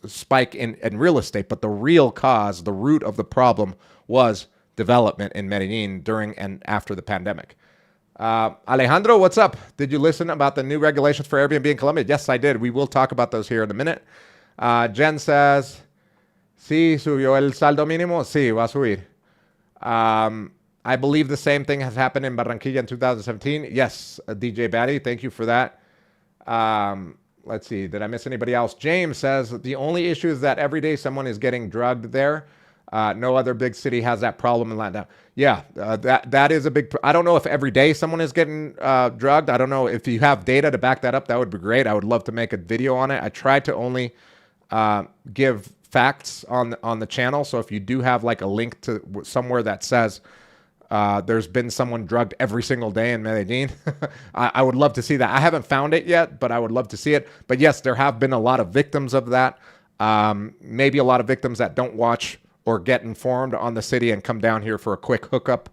spike in real estate, but the real cause, the root of the problem, was development in Medellin during and after the pandemic. Alejandro, what's up? Did you listen about the new regulations for Airbnb in Colombia? Yes, I did. We will talk about those here in a minute. Jen says, sí, subió el saldo mínimo. Sí, va a subir. I believe the same thing has happened in Barranquilla in 2017. Yes, DJ Batty, thank you for that. Let's see, did I miss anybody else? James says, the only issue is that every day someone is getting drugged there. No other big city has that problem in Latin. Yeah, that is a big. I don't know if every day someone is getting drugged. I don't know if you have data to back that up. That would be great. I would love to make a video on it. I try to only give facts on the channel. So if you do have like a link to somewhere that says there's been someone drugged every single day in Medellin, I would love to see that. I haven't found it yet, but I would love to see it. But yes, there have been a lot of victims of that. Maybe a lot of victims that don't watch or get informed on the city and come down here for a quick hookup,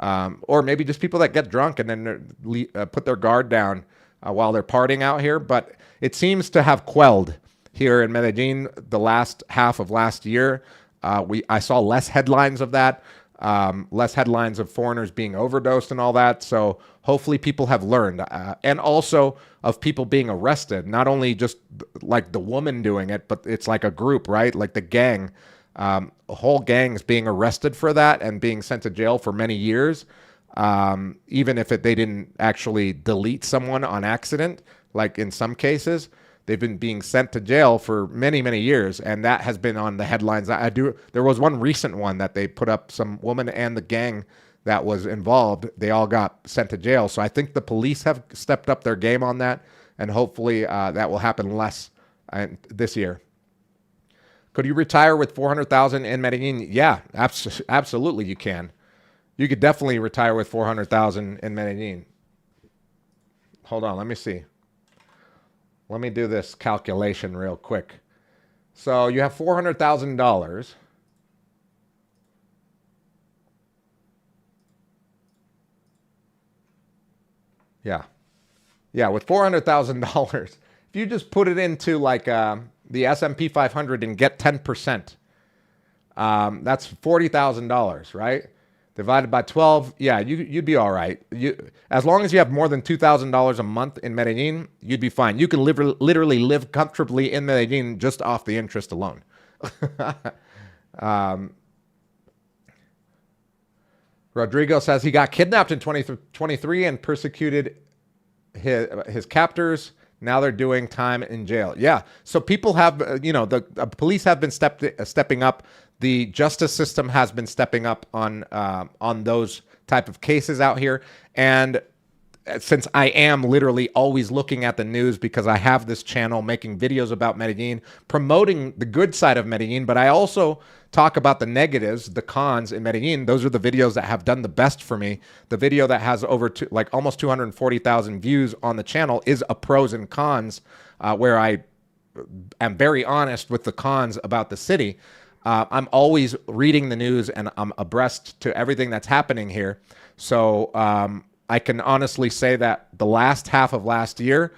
or maybe just people that get drunk and then put their guard down while they're partying out here. But it seems to have quelled here in Medellin the last half of last year. I saw less headlines of that, less headlines of foreigners being overdosed and all that. So hopefully people have learned, and also of people being arrested, not only just like the woman doing it, but it's like a group, right? Like the gang. Whole gangs being arrested for that and being sent to jail for many years, even if they didn't actually delete someone on accident. Like in some cases, they've been being sent to jail for many, many years, and that has been on the headlines. There was one recent one that they put up, some woman and the gang that was involved. They all got sent to jail. So I think the police have stepped up their game on that, and hopefully that will happen less this year. Could you retire with $400,000 in Medellin? Yeah, absolutely you can. You could definitely retire with $400,000 in Medellin. Hold on, let me see. Let me do this calculation real quick. So you have $400,000. Yeah. Yeah, with $400,000, if you just put it into like the S&P 500 and get 10%, that's $40,000, right? Divided by 12, yeah, you'd be all right. As long as you have more than $2,000 a month in Medellin, you'd be fine. You can literally live comfortably in Medellin just off the interest alone. Rodrigo says he got kidnapped in 2023 and persecuted his captors. Now they're doing time in jail. Yeah. So people have, the police have been stepping up. The justice system has been stepping up on those type of cases out here. And since I am literally always looking at the news because I have this channel making videos about Medellin, promoting the good side of Medellin, but I also talk about the negatives, the cons in Medellin. Those are the videos that have done the best for me. The video that has almost 240,000 views on the channel is a pros and cons, where I am very honest with the cons about the city. I'm always reading the news and I'm abreast to everything that's happening here. So I can honestly say that the last half of last year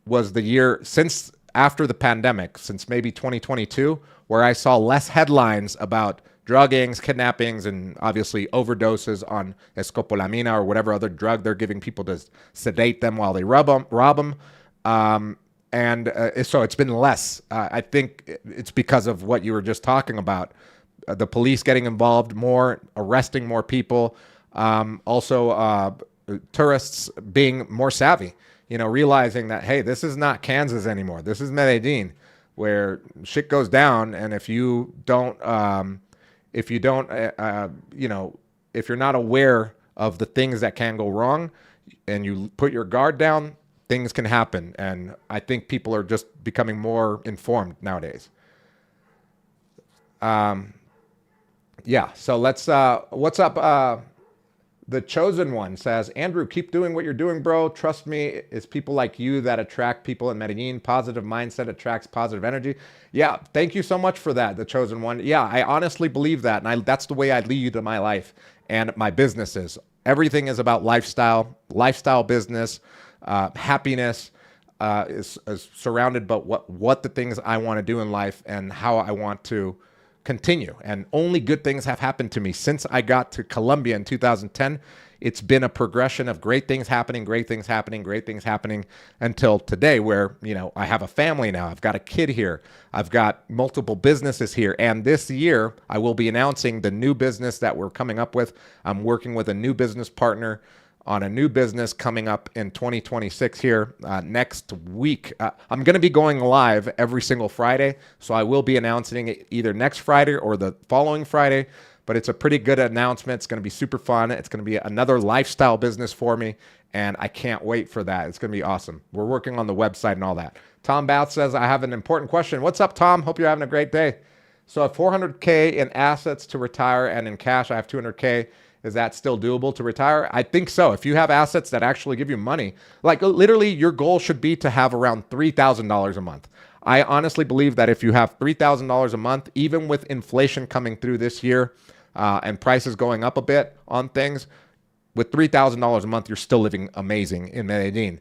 was the year since after the pandemic, since maybe 2022, where I saw less headlines about druggings, kidnappings, and obviously overdoses on escopolamina or whatever other drug they're giving people to sedate them while they rob them. So it's been less. I think it's because of what you were just talking about. The police getting involved more, arresting more people. Also, tourists being more savvy, realizing that, hey, this is not Kansas anymore. This is Medellin, where shit goes down. And if you're not aware of the things that can go wrong and you put your guard down, things can happen. And I think people are just becoming more informed nowadays. Yeah. So let's, what's up? The Chosen One says, Andrew, keep doing what you're doing, bro. Trust me, it's people like you that attract people in Medellin. Positive mindset attracts positive energy. Yeah, thank you so much for that, The Chosen One. Yeah, I honestly believe that. And that's the way I lead my life and my businesses. Everything is about lifestyle business, happiness is surrounded by what the things I want to do in life and how I want to continue. And only good things have happened to me since I got to Colombia in 2010. It's been a progression of great things happening until today, where, I have a family now. I've got a kid here. I've got multiple businesses here. And this year I will be announcing the new business that we're coming up with. I'm working with a new business partner on a new business coming up in 2026 here next week. I'm going to be going live every single Friday, so I will be announcing it either next Friday or the following Friday, but it's a pretty good announcement. It's going to be super fun. It's going to be another lifestyle business for me, and I can't wait for that. It's going to be awesome. We're working on the website and all that. Tom Bath says, I have an important question. What's up, Tom? Hope you're having a great day. So at $400K in assets to retire and in cash, I have $200K. Is that still doable to retire? I think so. If you have assets that actually give you money, like literally your goal should be to have around $3,000 a month. I honestly believe that if you have $3,000 a month, even with inflation coming through this year and prices going up a bit on things, with $3,000 a month, you're still living amazing in Medellin.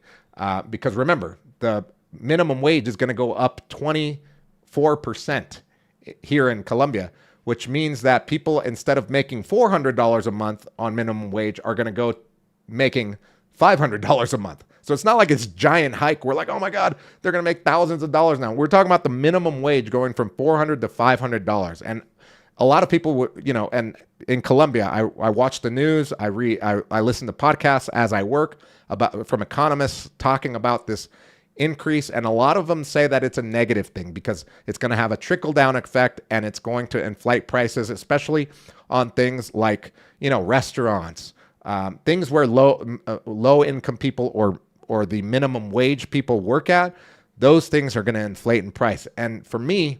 Because remember, the minimum wage is going to go up 24% here in Colombia, which means that people, instead of making $400 a month on minimum wage, are going to go making $500 a month. So it's not like it's giant hike. We're like, oh my God, they're going to make thousands of dollars now. We're talking about the minimum wage going from $400 to $500. And a lot of people, and in Colombia, I watch the news, I listen to podcasts as I work from economists talking about this increase, and a lot of them say that it's a negative thing because it's going to have a trickle-down effect and it's going to inflate prices, especially on things like, restaurants, things where low-income people or the minimum wage people work at. Those things are going to inflate in price. And for me,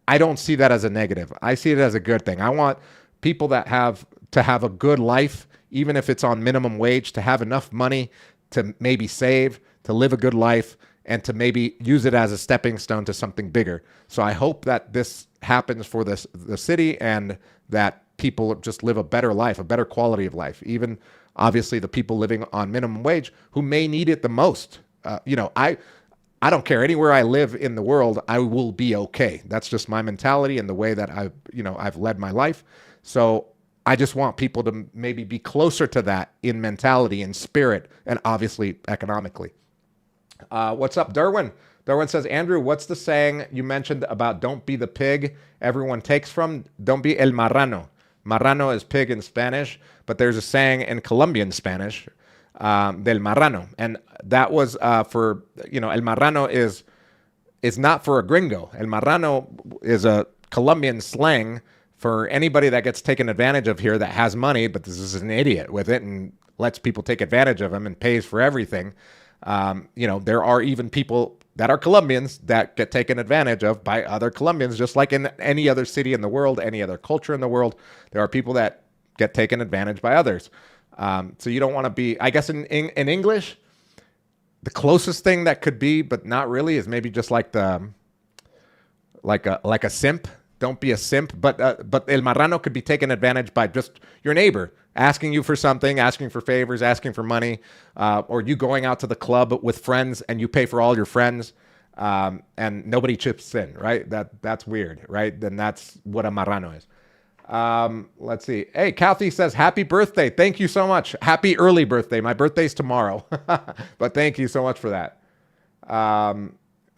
I don't see that as a negative. I see it as a good thing. I want people that have a good life, even if it's on minimum wage, to have enough money to maybe save, to live a good life, and to maybe use it as a stepping stone to something bigger. So I hope that this happens for the city and that people just live a better life, a better quality of life, even obviously the people living on minimum wage who may need it the most. I don't care anywhere I live in the world, I will be okay. That's just my mentality and the way that I've led my life. So I just want people to maybe be closer to that in mentality and spirit, and obviously economically. What's up, Derwin? Derwin says, Andrew, what's the saying you mentioned about don't be the pig everyone takes from? Don't be el marrano. Marrano is pig in Spanish, but there's a saying in Colombian Spanish, del marrano. And that was for, el marrano is not for a gringo. El marrano is a Colombian slang for anybody that gets taken advantage of here that has money, but this is an idiot with it and lets people take advantage of him and pays for everything. There are even people that are Colombians that get taken advantage of by other Colombians, just like in any other city in the world, any other culture in the world. There are people that get taken advantage by others. So you don't want to be, I guess in English, the closest thing that could be, but not really, is maybe just like a simp. Don't be a simp, but el marrano could be taken advantage by just your neighbor asking you for something, asking for favors, asking for money, or you going out to the club with friends and you pay for all your friends, and nobody chips in, right? That's weird, right? Then that's what a marrano is. Let's see. Hey, Kathy says, happy birthday. Thank you so much. Happy early birthday. My birthday's tomorrow, but thank you so much for that.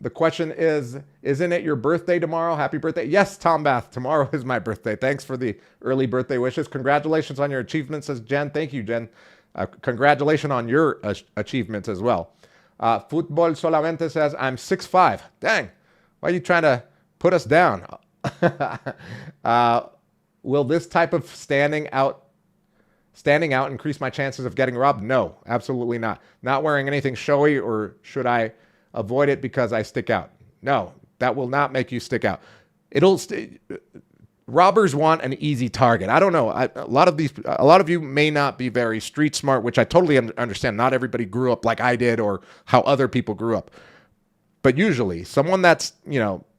The question is, isn't it your birthday tomorrow? Happy birthday. Yes, Tom Bath, tomorrow is my birthday. Thanks for the early birthday wishes. Congratulations on your achievements, says Jen. Thank you, Jen. Congratulations on your achievements as well. Futbol Solamente says, I'm 6'5". Dang, why are you trying to put us down? Will this type of standing out increase my chances of getting robbed? No, absolutely not. Not wearing anything showy, or should I avoid it because I stick out? No, that will not make you stick out. Robbers want an easy target. I don't know. A lot of you may not be very street smart, which I totally understand. Not everybody grew up like I did or how other people grew up. But usually someone that's,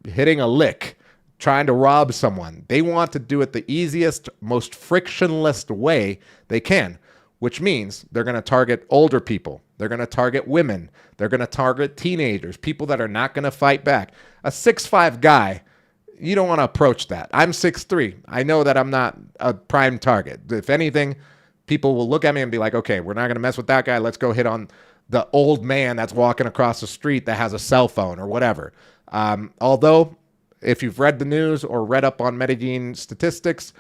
hitting a lick, trying to rob someone, they want to do it the easiest, most frictionless way they can, which means they're going to target older people. They're going to target women. They're going to target teenagers, people that are not going to fight back. A 6'5" guy, you don't want to approach that. I'm 6'3". I know that I'm not a prime target. If anything, people will look at me and be like, okay, we're not going to mess with that guy. Let's go hit on the old man that's walking across the street that has a cell phone or whatever. Although, if you've read the news or read up on Medellin statistics,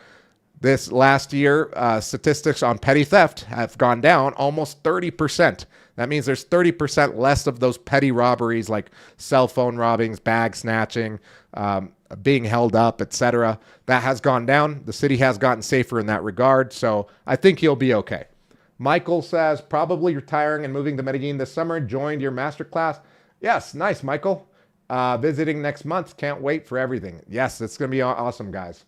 this last year, statistics on petty theft have gone down almost 30%. That means there's 30% less of those petty robberies like cell phone robbings, bag snatching, being held up, etc. That has gone down. The city has gotten safer in that regard. So I think you'll be okay. Michael says, probably retiring and moving to Medellin this summer. Joined your masterclass. Yes, nice, Michael. Visiting next month. Can't wait for everything. Yes, it's going to be awesome, guys.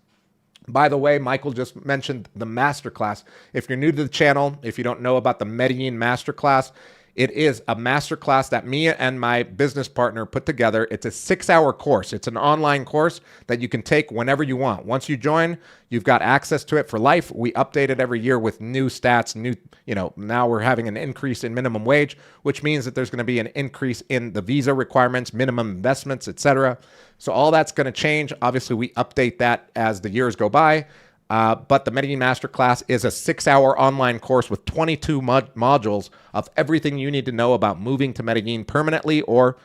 By the way, Michael just mentioned the masterclass. If you're new to the channel, if you don't know about the Medellin masterclass, it is a masterclass that me and my business partner put together. It's a 6-hour course. It's an online course that you can take whenever you want. Once you join, you've got access to it for life. We update it every year with new stats, now we're having an increase in minimum wage, which means that there's going to be an increase in the visa requirements, minimum investments, etc. So all that's going to change. Obviously, we update that as the years go by. But the Medellin Masterclass is a 6-hour online course with 22 modules of everything you need to know about moving to Medellin permanently or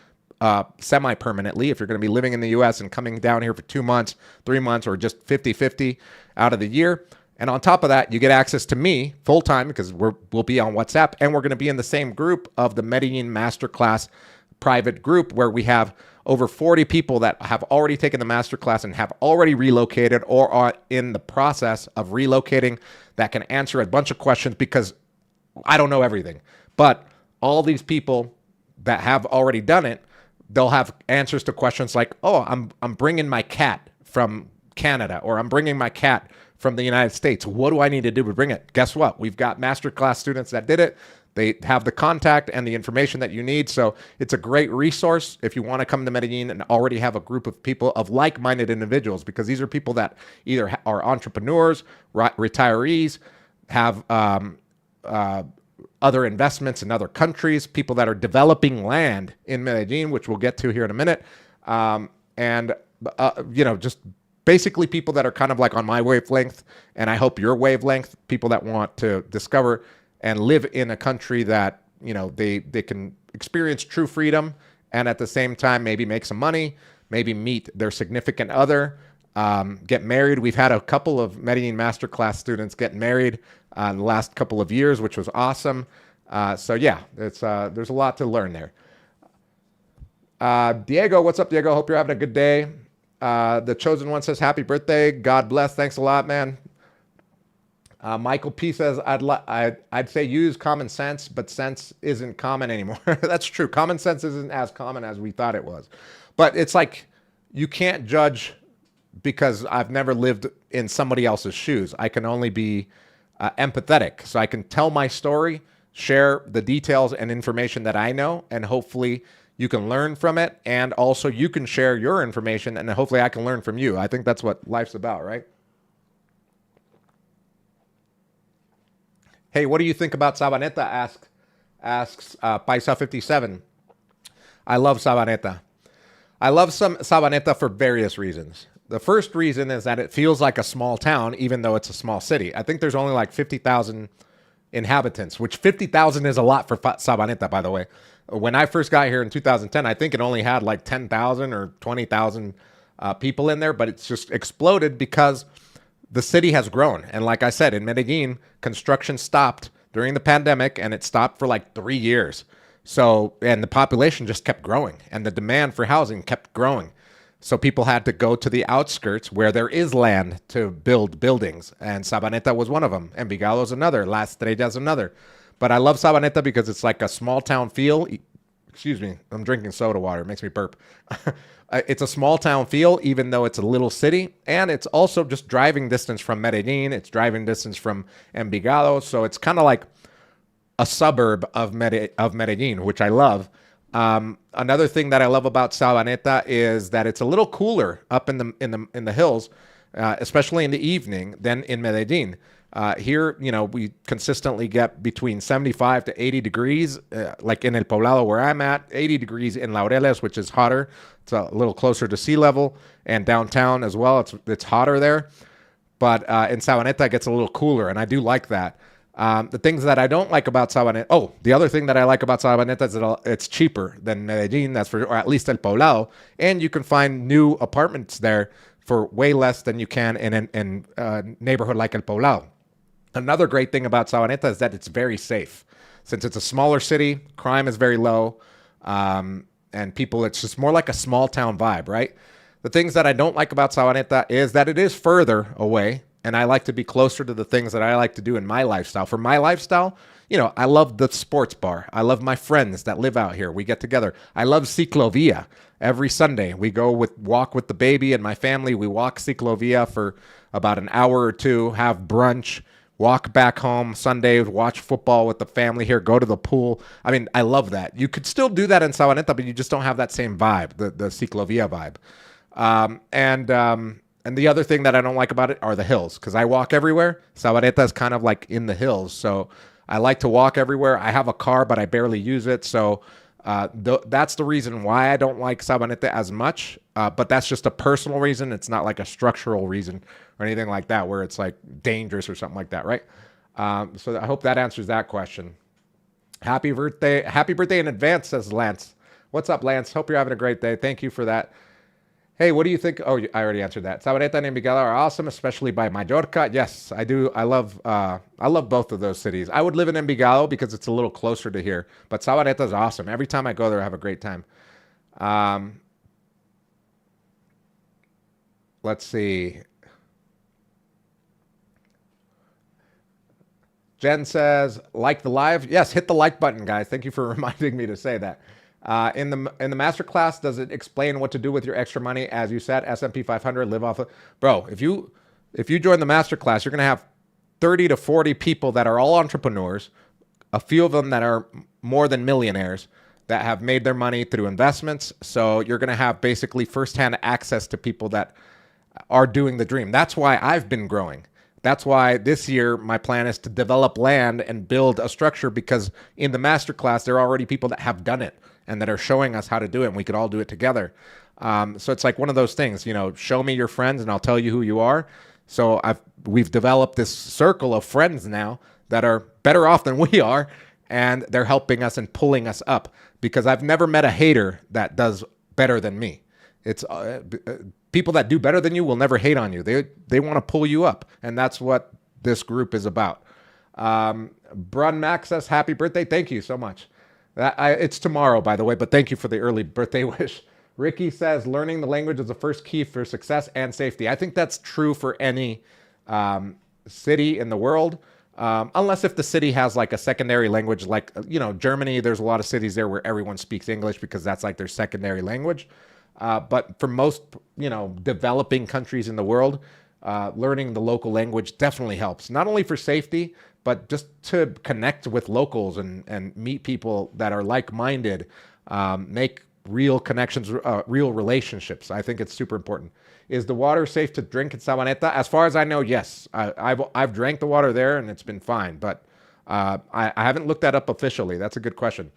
semi-permanently if you're going to be living in the U.S. and coming down here for 2 months, 3 months, or just 50-50 out of the year. And on top of that, you get access to me full-time because we'll be on WhatsApp, and we're going to be in the same group of the Medellin Masterclass private group where we have over 40 people that have already taken the masterclass and have already relocated or are in the process of relocating that can answer a bunch of questions because I don't know everything. But all these people that have already done it, they'll have answers to questions like, oh, I'm bringing my cat from Canada, or I'm bringing my cat from the United States. What do I need to do to bring it? Guess what? We've got masterclass students that did it. They have the contact and the information that you need. So it's a great resource if you want to come to Medellin and already have a group of people, of like-minded individuals, because these are people that either are entrepreneurs, retirees, have other investments in other countries, people that are developing land in Medellin, which we'll get to here in a minute. Just basically people that are kind of like on my wavelength, and I hope your wavelength, people that want to discover and live in a country that, they can experience true freedom and at the same time maybe make some money, maybe meet their significant other, get married. We've had a couple of Medellin Masterclass students get married in the last couple of years, which was awesome. There's a lot to learn there. Diego, what's up, Diego? Hope you're having a good day. The Chosen One says, happy birthday. God bless. Thanks a lot, man. Michael P says, I'd say use common sense, but sense isn't common anymore. That's true. Common sense isn't as common as we thought it was. But it's like, you can't judge because I've never lived in somebody else's shoes. I can only be empathetic. So I can tell my story, share the details and information that I know, and hopefully you can learn from it. And also you can share your information and hopefully I can learn from you. I think that's what life's about, right? Hey, what do you think about Sabaneta? Asks Paisa57. I love Sabaneta. I love Sabaneta for various reasons. The first reason is that it feels like a small town, even though it's a small city. I think there's only like 50,000 inhabitants, which 50,000 is a lot for Sabaneta, by the way. When I first got here in 2010, I think it only had like 10,000 or 20,000 people in there, but it's just exploded because the city has grown. And like I said, in Medellin, construction stopped during the pandemic and it stopped for like 3 years. So, and the population just kept growing and the demand for housing kept growing. So people had to go to the outskirts where there is land to build buildings. And Sabaneta was one of them. Envigado is another. La Estrella is another. But I love Sabaneta because it's like a small town feel. Excuse me, I'm drinking soda water. It makes me burp. It's a small town feel, even though it's a little city. And it's also just driving distance from Medellin. It's driving distance from Envigado. So it's kind of like a suburb of Medellin, which I love. Another thing that I love about Sabaneta is that it's a little cooler up in the hills, especially in the evening, than in Medellin. Here, we consistently get between 75 to 80 degrees, like in El Poblado where I'm at, 80 degrees in Laureles, which is hotter. It's a little closer to sea level, and downtown as well. It's hotter there. But in Sabaneta, it gets a little cooler, and I do like that. The things that I don't like about Sabaneta, the other thing that I like about Sabaneta is that it's cheaper than Medellin, or at least El Poblado, and you can find new apartments there for way less than you can in a neighborhood like El Poblado. Another great thing about Sabaneta is that it's very safe. Since it's a smaller city, crime is very low, and people, it's just more like a small town vibe, right? The things that I don't like about Sabaneta is that it is further away, and I like to be closer to the things that I like to do in my lifestyle. For my lifestyle, I love the sports bar. I love my friends that live out here. We get together. I love Ciclovia. Every Sunday, we go walk with the baby and my family. We walk Ciclovia for about an hour or two, have brunch, walk back home Sunday, watch football with the family here, go to the pool. I mean, I love that. You could still do that in Sabaneta, but you just don't have that same vibe, the Ciclovia vibe. And the other thing that I don't like about it are the hills, because I walk everywhere. Sabaneta is kind of like in the hills, so I like to walk everywhere. I have a car, but I barely use it, so that's the reason why I don't like Sabaneta as much, but that's just a personal reason. It's not like a structural reason or anything like that where it's like dangerous or something like that, right? So I hope that answers that question. Happy birthday in advance, says Lance. What's up, Lance? Hope you're having a great day. Thank you for that. Hey, what do you think? Oh, I already answered that. Sabaneta and Envigado are awesome, especially by Mallorca. Yes, I do. I love both of those cities. I would live in Envigado because it's a little closer to here, but Sabaneta is awesome. Every time I go there, I have a great time. Let's see. Jen says, like the live? Yes, hit the like button, guys. Thank you for reminding me to say that. In the master class, does it explain what to do with your extra money? As you said, S&P 500, live off of. Bro, if you join the master class, you're going to have 30 to 40 people that are all entrepreneurs, a few of them that are more than millionaires that have made their money through investments. So you're going to have basically firsthand access to people that are doing the dream. That's why I've been growing. that's why this year my plan is to develop land and build a structure, because in the masterclass, there are already people that have done it and that are showing us how to do it, and we could all do it together. So it's like one of those things, show me your friends and I'll tell you who you are. So we've developed this circle of friends now that are better off than we are, and they're helping us and pulling us up, because I've never met a hater that does better than me. It's people that do better than you will never hate on you. They want to pull you up, and that's what this group is about. Brun Max says, happy birthday. Thank you so much. It's tomorrow, by the way, but thank you for the early birthday wish. Ricky says, learning the language is the first key for success and safety. I think that's true for any city in the world, unless if the city has like a secondary language, like, Germany, there's a lot of cities there where everyone speaks English because that's like their secondary language. But for most, developing countries in the world, learning the local language definitely helps, not only for safety, but just to connect with locals and meet people that are like-minded, make real connections, real relationships. I think it's super important. Is the water safe to drink in Sabaneta? As far as I know, yes. I've drank the water there and it's been fine, but I haven't looked that up officially. That's a good question.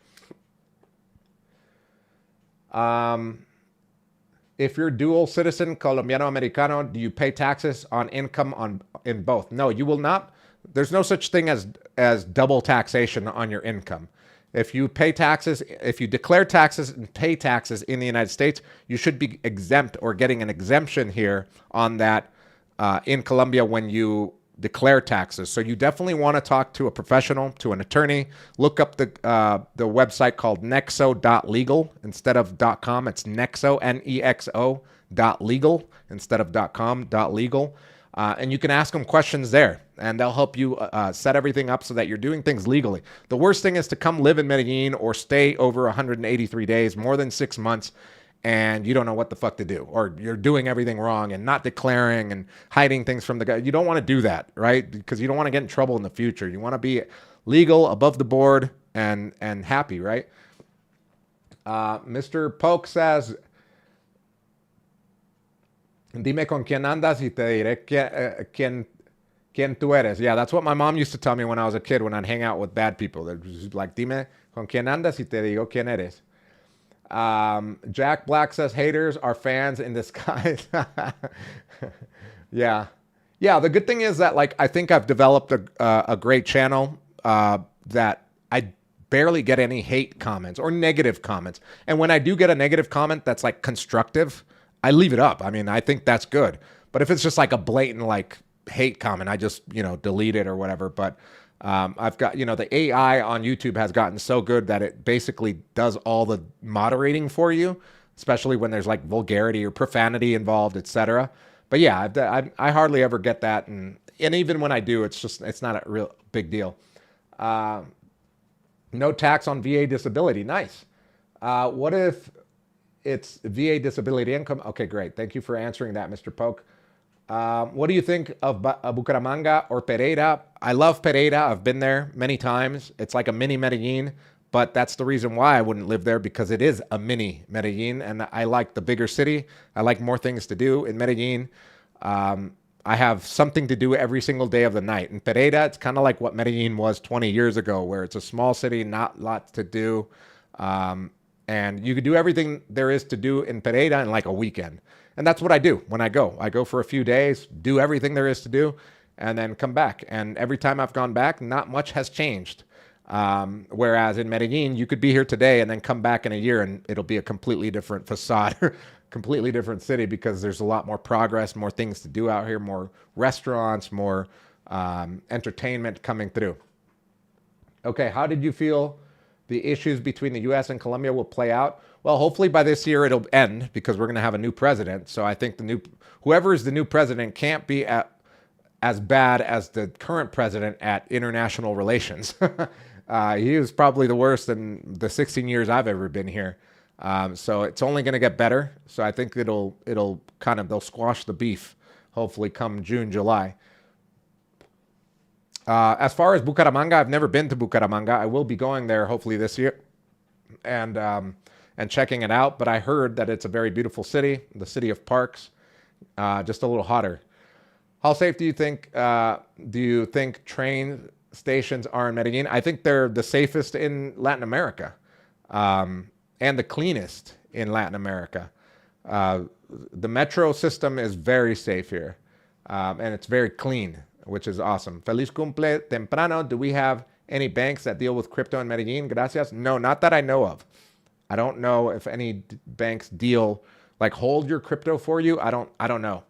If you're dual citizen, Colombiano Americano, do you pay taxes on income in both? No, you will not. There's no such thing as double taxation on your income. If you pay taxes, if you declare taxes and pay taxes in the United States, you should be exempt or getting an exemption here on that in Colombia when you declare taxes. So you definitely want to talk to a professional, to an attorney. Look up the website called nexo.legal instead of .com. It's Nexo, N-E-X-O .legal instead of .com, .legal. And you can ask them questions there, and they'll help you set everything up so that you're doing things legally. The worst thing is to come live in Medellin or stay over 183 days, more than 6 months, and you don't know what the fuck to do, or you're doing everything wrong and not declaring and hiding things from the guy. You don't want to do that, right? Because you don't want to get in trouble in the future. You want to be legal, above the board, and happy, right? Mr. Polk says, dime con quién andas y te diré quién tú eres. Yeah, that's what my mom used to tell me when I was a kid, when I'd hang out with bad people. They're just like, dime con quién andas y te digo quién eres. Jack Black says, haters are fans in disguise. Yeah. The good thing is that, like, I think I've developed a great channel that I barely get any hate comments or negative comments. And when I do get a negative comment that's like constructive, I leave it up. I mean, I think that's good. But if it's just like a blatant like hate comment, I just, delete it or whatever. But I've got, the AI on YouTube has gotten so good that it basically does all the moderating for you, especially when there's like vulgarity or profanity involved, etc. But yeah, I hardly ever get that. And even when I do, it's not a real big deal. No tax on VA disability. Nice. What if it's VA disability income? Okay, great. Thank you for answering that, Mr. Polk. What do you think of Bucaramanga or Pereira? I love Pereira. I've been there many times. It's like a mini Medellin, but that's the reason why I wouldn't live there, because it is a mini Medellin, and I like the bigger city. I like more things to do in Medellin. I have something to do every single day of the night. In Pereira, it's kind of like what Medellin was 20 years ago, where it's a small city, not lots to do. And you could do everything there is to do in Pereira in like a weekend. And that's what I do when I go. I go for a few days, do everything there is to do, and then come back. And every time I've gone back, not much has changed. Whereas in Medellin, you could be here today and then come back in a year and it'll be a completely different facade, completely different city, because there's a lot more progress, more things to do out here, more restaurants, more entertainment coming through. Okay, how did you feel the issues between the U.S. and Colombia will play out? Well, hopefully by this year it'll end, because we're going to have a new president. So I think whoever is the new president can't be as bad as the current president at international relations. He was probably the worst in the 16 years I've ever been here. So it's only going to get better. So I think they'll squash the beef, hopefully come June, July. As far as Bucaramanga, I've never been to Bucaramanga. I will be going there hopefully this year and checking it out. But I heard that it's a very beautiful city, the city of parks, just a little hotter. How safe do you think train stations are in Medellin? I think they're the safest in Latin America, and the cleanest in Latin America. The metro system is very safe here, and it's very clean, which is awesome. Feliz cumple temprano. Do we have any banks that deal with crypto in Medellin? Gracias. No, not that I know of. I don't know if any banks deal, like, hold your crypto for you. I don't know.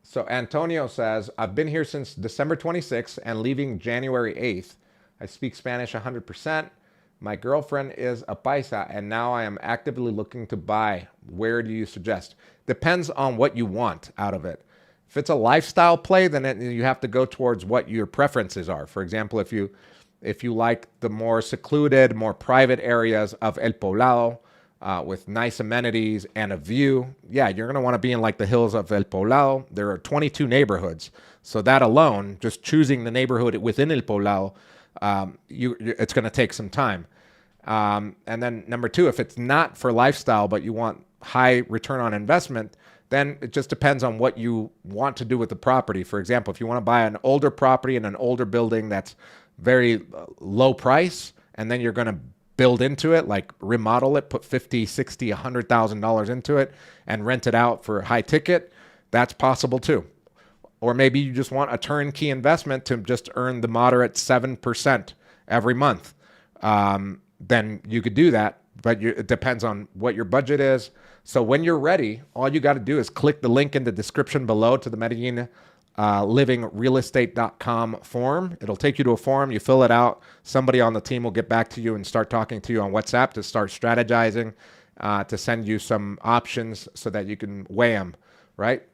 So Antonio says, I've been here since December 26th and leaving January 8th. I speak Spanish 100%. My girlfriend is a paisa, and now I am actively looking to buy. Where do you suggest? Depends on what you want out of it. If it's a lifestyle play, then you have to go towards what your preferences are. For example, if you like the more secluded, more private areas of El Poblado, with nice amenities and a view, yeah, you're going to want to be in like the hills of El Poblado. There are 22 neighborhoods. So that alone, just choosing the neighborhood within El Poblado, it's going to take some time. And then number two, if it's not for lifestyle, but you want high return on investment, then it just depends on what you want to do with the property. For example, if you want to buy an older property in an older building that's very low price, and then you're going to build into it, like remodel it, put $50,000, $60,000, $100,000 into it and rent it out for high ticket, that's possible too. Or maybe you just want a turnkey investment to just earn the moderate 7% every month. Then you could do that, but it depends on what your budget is. So when you're ready, all you got to do is click the link in the description below to the Medellin livingrealestate.com form. It'll take you to a form. You fill it out. Somebody on the team will get back to you and start talking to you on WhatsApp to start strategizing, to send you some options so that you can weigh them, right?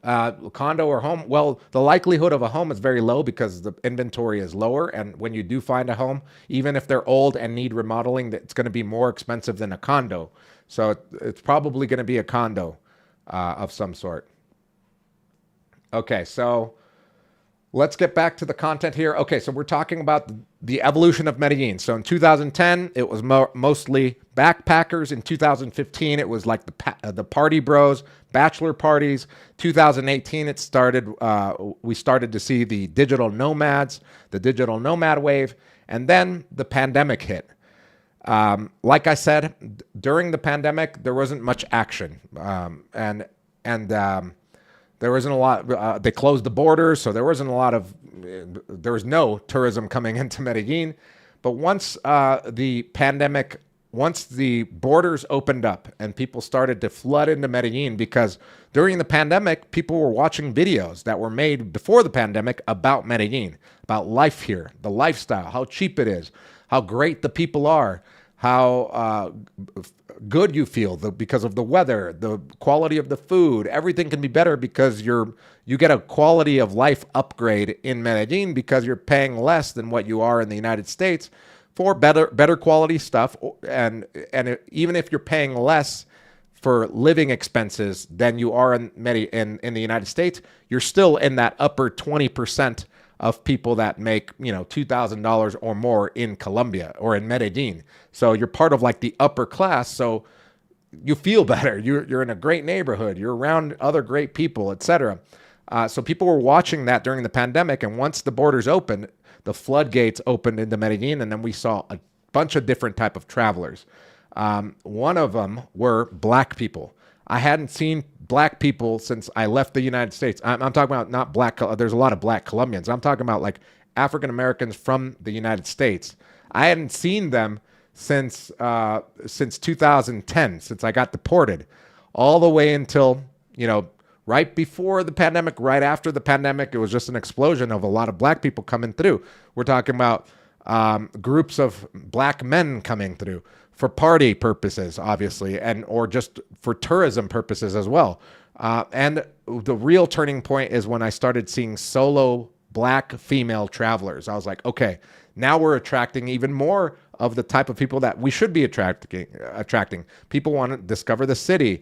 Condo or home? Well, the likelihood of a home is very low because the inventory is lower. And when you do find a home, even if they're old and need remodeling, it's going to be more expensive than a condo. So it's probably going to be a condo of some sort. Okay, so let's get back to the content here. Okay, so we're talking about the evolution of Medellin. So in 2010, it was mostly backpackers. In 2015, it was like the party bros, bachelor parties. 2018, we started to see the digital nomads, the digital nomad wave, and then the pandemic hit. Like I said, during the pandemic, there wasn't much action, and there wasn't a lot. They closed the borders, so there was no tourism coming into Medellin. But once the borders opened up and people started to flood into Medellin, because during the pandemic, people were watching videos that were made before the pandemic about Medellin, about life here, the lifestyle, how cheap it is, how great the people are, how good you feel because of the weather, the quality of the food. Everything can be better because you get a quality of life upgrade in Medellin because you're paying less than what you are in the United States for better quality stuff. And even if you're paying less for living expenses than you are in the United States, you're still in that upper 20% of people that make, $2,000 or more in Colombia or in Medellin. So you're part of like the upper class. So you feel better. You're in a great neighborhood. You're around other great people, etc. So people were watching that during the pandemic. And once the borders opened, the floodgates opened into Medellin, and then we saw a bunch of different type of travelers. One of them were black people. I hadn't seen black people since I left the United States. I'm talking about not black. There's a lot of black Colombians. I'm talking about like African Americans from the United States. I hadn't seen them since 2010, since I got deported, all the way until, right before the pandemic, right after the pandemic. It was just an explosion of a lot of black people coming through. We're talking about groups of black men coming through for party purposes, obviously, or just for tourism purposes as well. And the real turning point is when I started seeing solo black female travelers. I was like, okay, now we're attracting even more of the type of people that we should be attracting. People want to discover the city,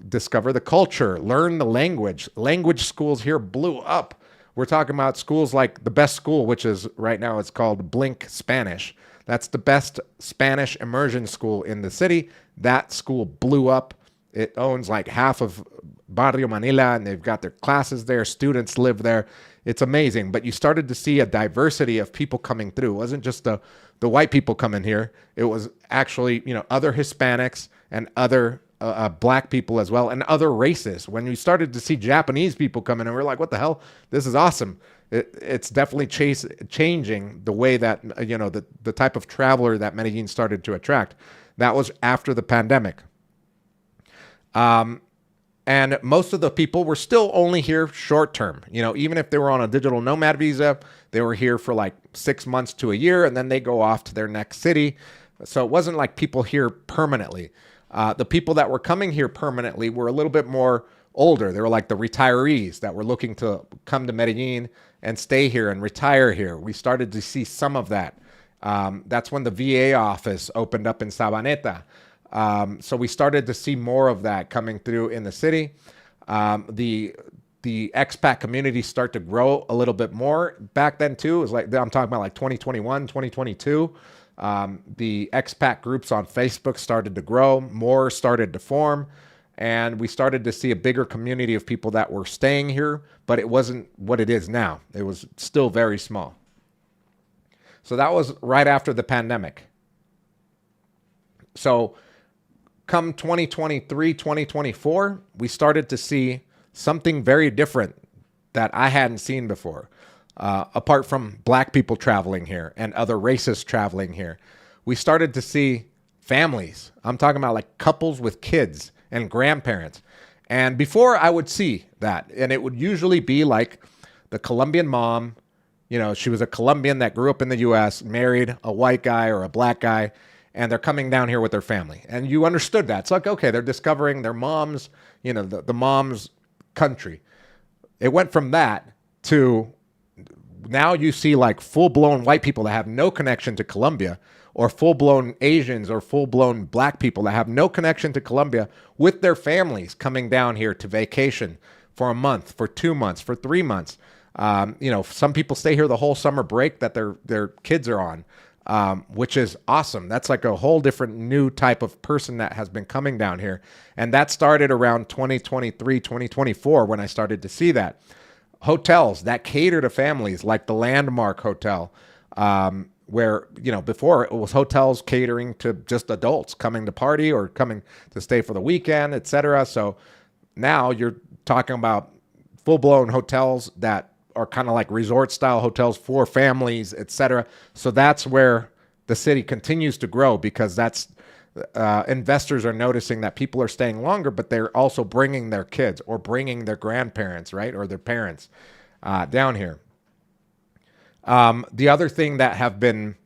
discover the culture, learn the language. Language schools here blew up. We're talking about schools like the best school, which is right now, it's called Blink Spanish. That's the best Spanish immersion school in the city. That school blew up. It owns like half of Barrio Manila, and they've got their classes there. Students live there. It's amazing. But you started to see a diversity of people coming through. It wasn't just the white people coming here. It was actually, other Hispanics and other black people as well, and other races. When we started to see Japanese people come in, and we're like, what the hell? This is awesome. It's definitely changing the way that, the type of traveler that Medellin started to attract. That was after the pandemic. And most of the people were still only here short term. Even if they were on a digital nomad visa, they were here for like 6 months to a year, and then they go off to their next city. So it wasn't like people here permanently. The people that were coming here permanently were a little bit more older. They were like the retirees that were looking to come to Medellin and stay here and retire here. We started to see some of that. That's when the VA office opened up in Sabaneta. So we started to see more of that coming through in the city. The expat community start to grow a little bit more back then too. It was like, I'm talking about like 2021, 2022. The expat groups on Facebook started to grow, more started to form, and we started to see a bigger community of people that were staying here, but it wasn't what it is now. It was still very small. So that was right after the pandemic. So come 2023, 2024, we started to see something very different that I hadn't seen before. Apart from black people traveling here and other races traveling here, we started to see families. I'm talking about like couples with kids and grandparents. And before I would see that, and it would usually be like the Colombian mom, she was a Colombian that grew up in the US, married a white guy or a black guy, and they're coming down here with their family. And you understood that. It's like, okay, they're discovering their mom's, the mom's country. It went from that to now you see like full-blown white people that have no connection to Colombia, or full-blown Asians or full-blown black people that have no connection to Colombia with their families coming down here to vacation for a month, for 2 months, for 3 months. Some people stay here the whole summer break that their kids are on, which is awesome. That's like a whole different new type of person that has been coming down here. And that started around 2023, 2024 when I started to see that. Hotels that cater to families, like the Landmark Hotel, where, before it was hotels catering to just adults coming to party or coming to stay for the weekend, etc. So now you're talking about full-blown hotels that are kind of like resort-style hotels for families, etc. So that's where the city continues to grow, because that's investors are noticing that people are staying longer, but they're also bringing their kids or bringing their grandparents, right, or their parents down here. The other thing that have been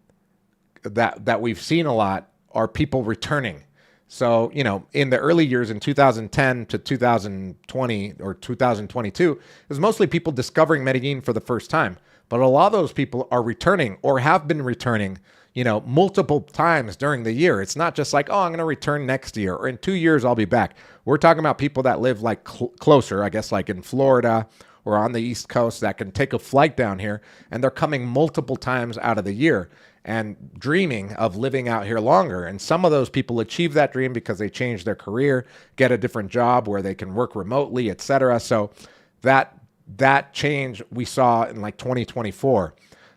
that we've seen a lot are people returning. So, in the early years in 2010 to 2020 or 2022, it was mostly people discovering Medellin for the first time. But a lot of those people are returning or have been returning, multiple times during the year. It's not just like, oh, I'm going to return next year, or in 2 years I'll be back. We're talking about people that live like closer, I guess, like in Florida or on the East Coast, that can take a flight down here, and they're coming multiple times out of the year and dreaming of living out here longer. And some of those people achieve that dream because they change their career, get a different job where they can work remotely, etc. So that change we saw in like 2024,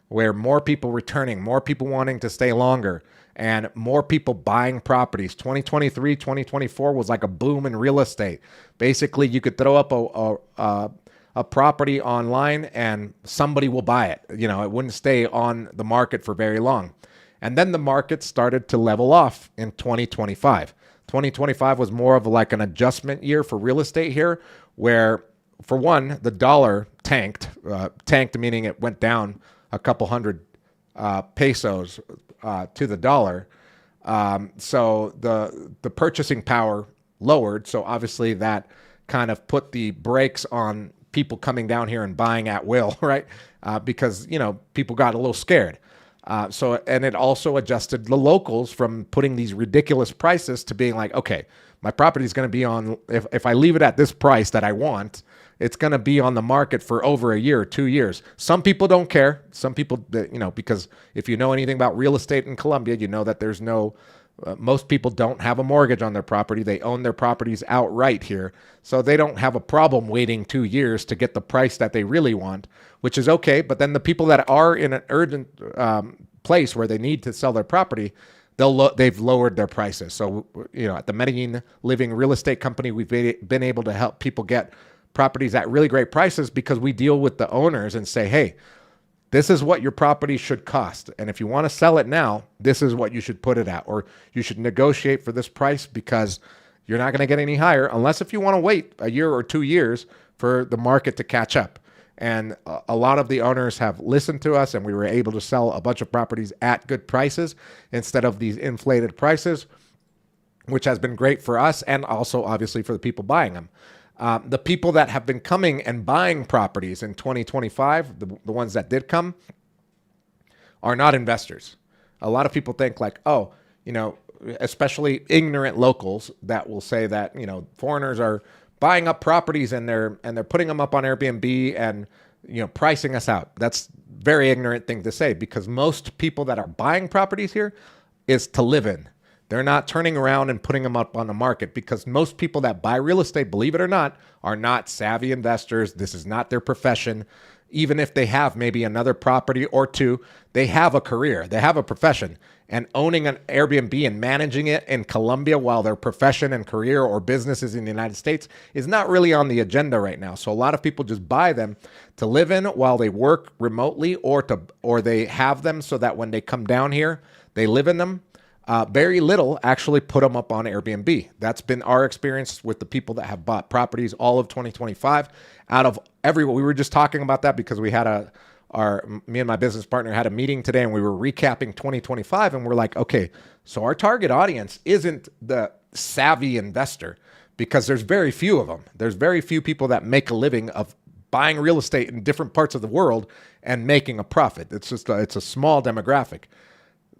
where more people returning, more people wanting to stay longer, and more people buying properties. 2023, 2024 was like a boom in real estate. Basically, you could throw up a property online and somebody will buy it. It wouldn't stay on the market for very long. And then the market started to level off in 2025. 2025 was more of like an adjustment year for real estate here, where, for one, the dollar tanked meaning it went down a couple hundred pesos to the dollar. So the purchasing power lowered. So obviously that kind of put the brakes on people coming down here and buying at will, right? Because, people got a little scared. And it also adjusted the locals from putting these ridiculous prices to being like, okay, my property is going to be on, if I leave it at this price that I want, it's going to be on the market for over a year or 2 years. Some people don't care. Some people, because if you know anything about real estate in Colombia, you know that there's most people don't have a mortgage on their property. They own their properties outright here. So they don't have a problem waiting 2 years to get the price that they really want, which is okay. But then the people that are in an urgent place where they need to sell their property, they've lowered their prices. So, at the Medellin Living Real Estate Company, we've been able to help people get properties at really great prices because we deal with the owners and say, hey, this is what your property should cost. And if you want to sell it now, this is what you should put it at, or you should negotiate for this price because you're not going to get any higher unless if you want to wait a year or 2 years for the market to catch up. And a lot of the owners have listened to us, and we were able to sell a bunch of properties at good prices instead of these inflated prices, which has been great for us and also obviously for the people buying them. The people that have been coming and buying properties in 2025, the ones that did come, are not investors. A lot of people think like, especially ignorant locals that will say that, foreigners are buying up properties and they're putting them up on Airbnb and, pricing us out. That's a very ignorant thing to say because most people that are buying properties here is to live in. They're not turning around and putting them up on the market because most people that buy real estate, believe it or not, are not savvy investors. This is not their profession. Even if they have maybe another property or two, they have a career, they have a profession. And owning an Airbnb and managing it in Colombia while their profession and career or business is in the United States is not really on the agenda right now. So a lot of people just buy them to live in while they work remotely or they have them so that when they come down here, they live in them. Very little actually put them up on Airbnb. That's been our experience with the people that have bought properties all of 2025. Out of everyone, we were just talking about that because we had me and my business partner had a meeting today and we were recapping 2025 and we're like, okay, so our target audience isn't the savvy investor because there's very few of them. There's very few people that make a living of buying real estate in different parts of the world and making a profit. It's a small demographic.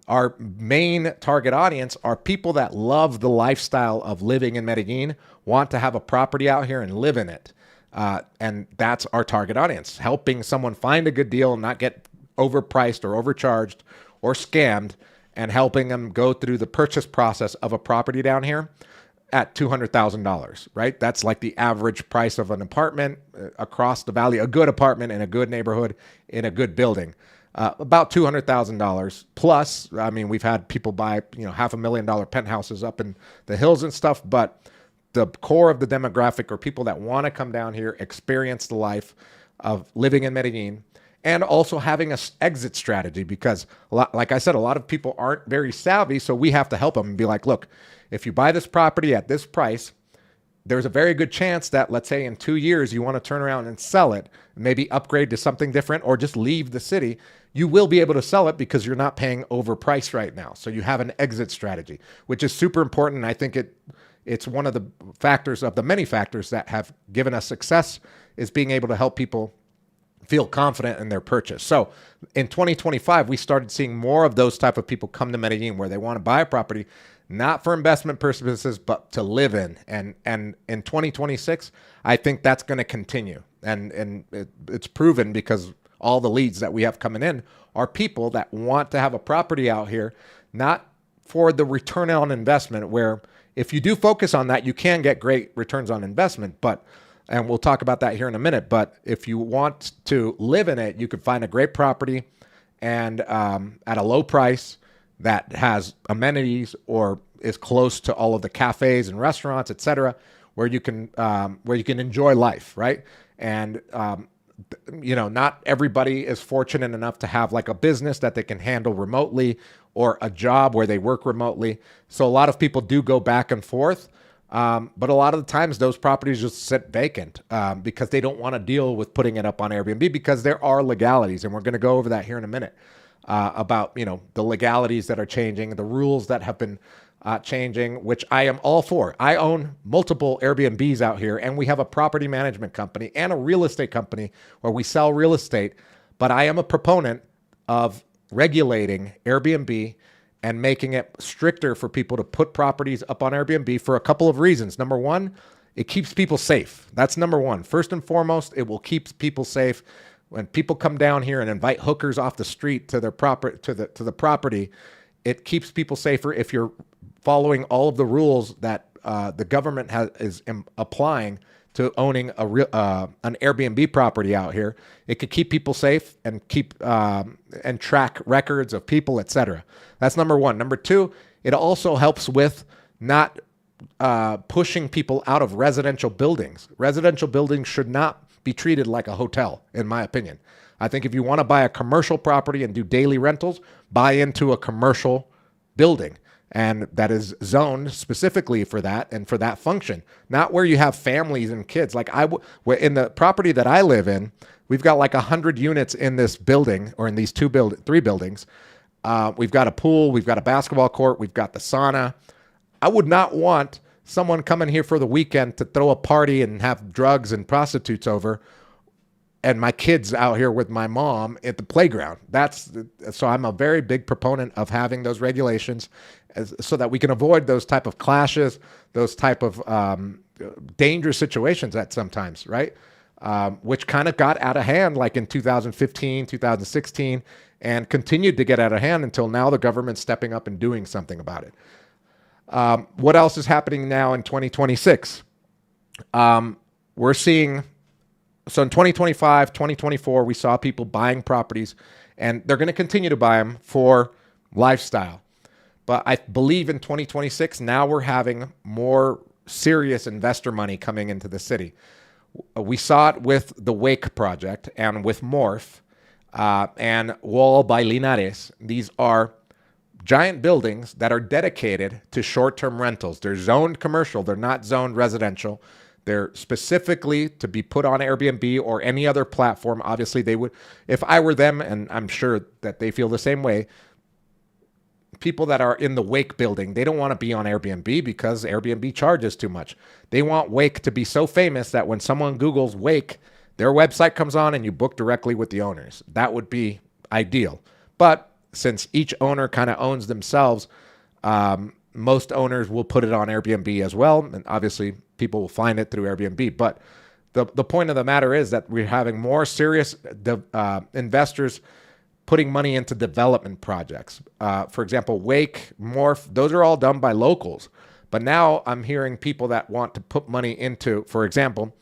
Our main target audience are people that love the lifestyle of living in Medellin, want to have a property out here and live in it. And that's our target audience, helping someone find a good deal, not get overpriced or overcharged or scammed, and helping them go through the purchase process of a property down here at $200,000, right? That's like the average price of an apartment across the valley, a good apartment in a good neighborhood, in a good building. About $200,000 plus. I mean, we've had people buy, $500,000 penthouses up in the hills and stuff, but the core of the demographic are people that want to come down here, experience the life of living in Medellin, and also having an exit strategy because, like I said, a lot of people aren't very savvy, so we have to help them and be like, look, if you buy this property at this price, there's a very good chance that, let's say in 2 years, you want to turn around and sell it, maybe upgrade to something different or just leave the city. You will be able to sell it because you're not paying overpriced right now. So you have an exit strategy, which is super important. I think it's one of the factors of the many factors that have given us success is being able to help people feel confident in their purchase. So in 2025, we started seeing more of those type of people come to Medellin where they want to buy a property, not for investment purposes, but to live in. And in 2026, I think that's going to continue. And it's proven because all the leads that we have coming in are people that want to have a property out here, not for the return on investment, where if you do focus on that, you can get great returns on investment. And we'll talk about that here in a minute. But if you want to live in it, you could find a great property and at a low price that has amenities or is close to all of the cafes and restaurants, et cetera, where you can enjoy life, right? And not everybody is fortunate enough to have like a business that they can handle remotely or a job where they work remotely. So a lot of people do go back and forth. But a lot of the times those properties just sit vacant because they don't want to deal with putting it up on Airbnb because there are legalities. And we're going to go over that here in a minute about, the legalities that are changing, the rules that have been changing, which I am all for. I own multiple Airbnbs out here, and we have a property management company and a real estate company where we sell real estate. But I am a proponent of regulating Airbnb and making it stricter for people to put properties up on Airbnb for a couple of reasons. Number one, it keeps people safe. That's number one. First and foremost, it will keep people safe. When people come down here and invite hookers off the street to their to the property, it keeps people safer. If you're following all of the rules that the government is applying to owning an Airbnb property out here, it could keep people safe and keep and track records of people, etc. That's number one. Number two, it also helps with not pushing people out of residential buildings. Residential buildings should not be treated like a hotel, in my opinion. I think if you want to buy a commercial property and do daily rentals, buy into a commercial building, and that is zoned specifically for that and for that function, not where you have families and kids. Like in the property that I live in, we've got like 100 units in this building, or in these three buildings. We've got a pool, we've got a basketball court, we've got the sauna. I would not want someone coming here for the weekend to throw a party and have drugs and prostitutes over, and my kids out here with my mom at the playground. So I'm a very big proponent of having those regulations so that we can avoid those type of clashes, those type of dangerous situations that sometimes, right? Which kind of got out of hand like in 2015, 2016, and continued to get out of hand until now the government's stepping up and doing something about it. What else is happening now in 2026? We're seeing, so in 2025, 2024, we saw people buying properties, and they're going to continue to buy them for lifestyle. But I believe in 2026, now we're having more serious investor money coming into the city. We saw it with the Wake project and with Morph and Wall by Linares. These are giant buildings that are dedicated to short-term rentals. They're zoned commercial. They're not zoned residential. They're specifically to be put on Airbnb or any other platform. Obviously, they would, if I were them, and I'm sure that they feel the same way, people that are in the Wake building, they don't want to be on Airbnb because Airbnb charges too much. They want Wake to be so famous that when someone Googles Wake, their website comes on and you book directly with the owners. That would be ideal. But since each owner kind of owns themselves, most owners will put it on Airbnb as well. And obviously, people will find it through Airbnb. But the point of the matter is that we're having more serious investors putting money into development projects. For example, Wake, Morph, those are all done by locals. But now I'm hearing people that want to put money into, for example,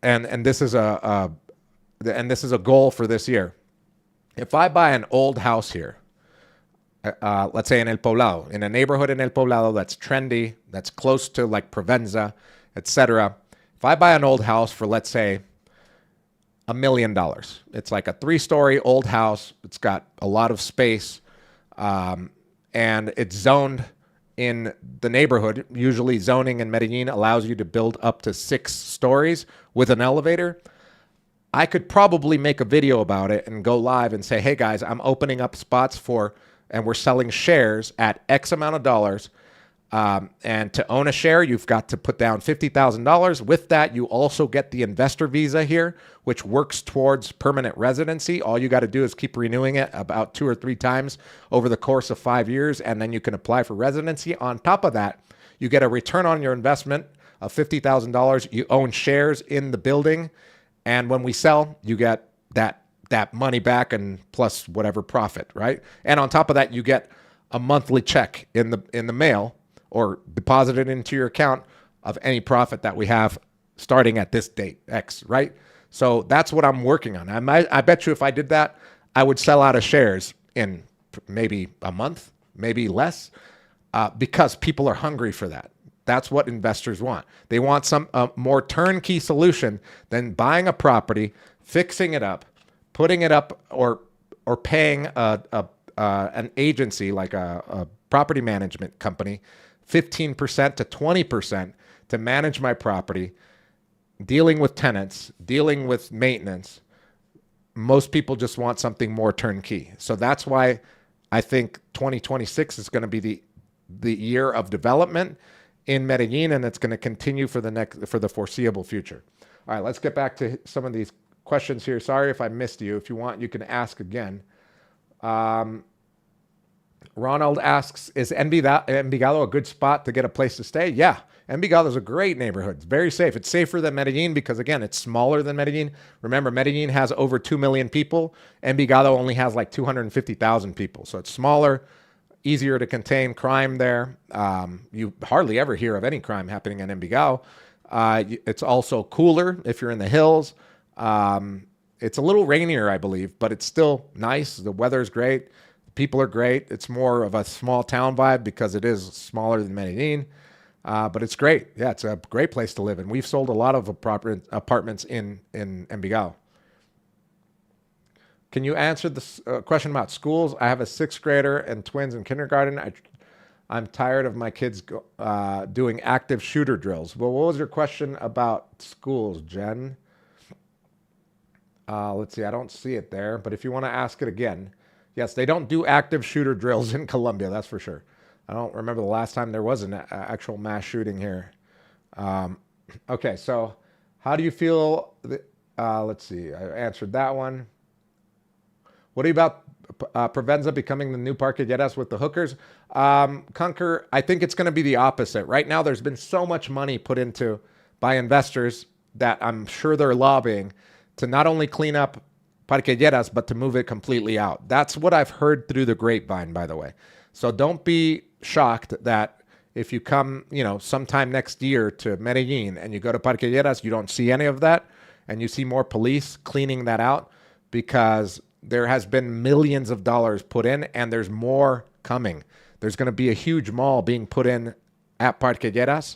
and this is a goal for this year. If I buy an old house here, let's say in El Poblado, in a neighborhood in El Poblado that's trendy, that's close to like Provenza, etc. If I buy an old house for, let's say, $1 million, it's like a 3-story old house. It's got a lot of space, and it's zoned in the neighborhood. Usually zoning in Medellin allows you to build up to 6 stories with an elevator. I could probably make a video about it and go live and say, hey guys, I'm opening up spots and we're selling shares at X amount of dollars. And to own a share, you've got to put down $50,000. With that, you also get the investor visa here, which works towards permanent residency. All you got to do is keep renewing it about 2 or 3 times over the course of 5 years, and then you can apply for residency. On top of that, you get a return on your investment of $50,000. You own shares in the building. And when we sell, you get that money back and plus whatever profit, right? And on top of that, you get a monthly check in the mail or deposited into your account of any profit that we have starting at this date, X, right? So that's what I'm working on. I bet you if I did that, I would sell out of shares in maybe a month, maybe less, because people are hungry for that. That's what investors want. They want some more turnkey solution than buying a property, fixing it up, putting it up, or paying an agency like a property management company 15% to 20% to manage my property, dealing with tenants, dealing with maintenance. Most people just want something more turnkey. So that's why I think 2026 is going to be the year of development in Medellin, and it's going to continue for the foreseeable future. All right, let's get back to some of these questions here. Sorry if I missed you. If you want, you can ask again. Ronald asks, is Envigado a good spot to get a place to stay? Yeah, Envigado is a great neighborhood. It's very safe. It's safer than Medellin because, again, it's smaller than Medellin. Remember, Medellin has over 2 million people. Envigado only has like 250,000 people. So it's smaller, easier to contain crime there. You hardly ever hear of any crime happening in Envigado. It's also cooler if you're in the hills. It's a little rainier, I believe, but it's still nice. The weather's great. People are great. It's more of a small town vibe because it is smaller than Medellin, but it's great. Yeah, it's a great place to live. And we've sold a lot of apartments in Envigado. Can you answer this question about schools? I have a 6th grader and twins in kindergarten. I'm tired of my kids doing active shooter drills. Well, what was your question about schools, Jen? Let's see. I don't see it there, but if you want to ask it again. Yes, they don't do active shooter drills in Colombia, that's for sure. I don't remember the last time there was an actual mass shooting here. Okay, so how do you feel? Let's see, I answered that one. What do you about Provenza becoming the new Parquilleras with the hookers? Kunker, I think it's going to be the opposite. Right now, there's been so much money put into by investors that I'm sure they're lobbying to not only clean up Parquilleras, but to move it completely out. That's what I've heard through the grapevine, by the way. So don't be shocked that if you come, sometime next year to Medellin and you go to Parquilleras, you don't see any of that, and you see more police cleaning that out because there has been millions of dollars put in, and there's more coming. There's going to be a huge mall being put in at Parquilleras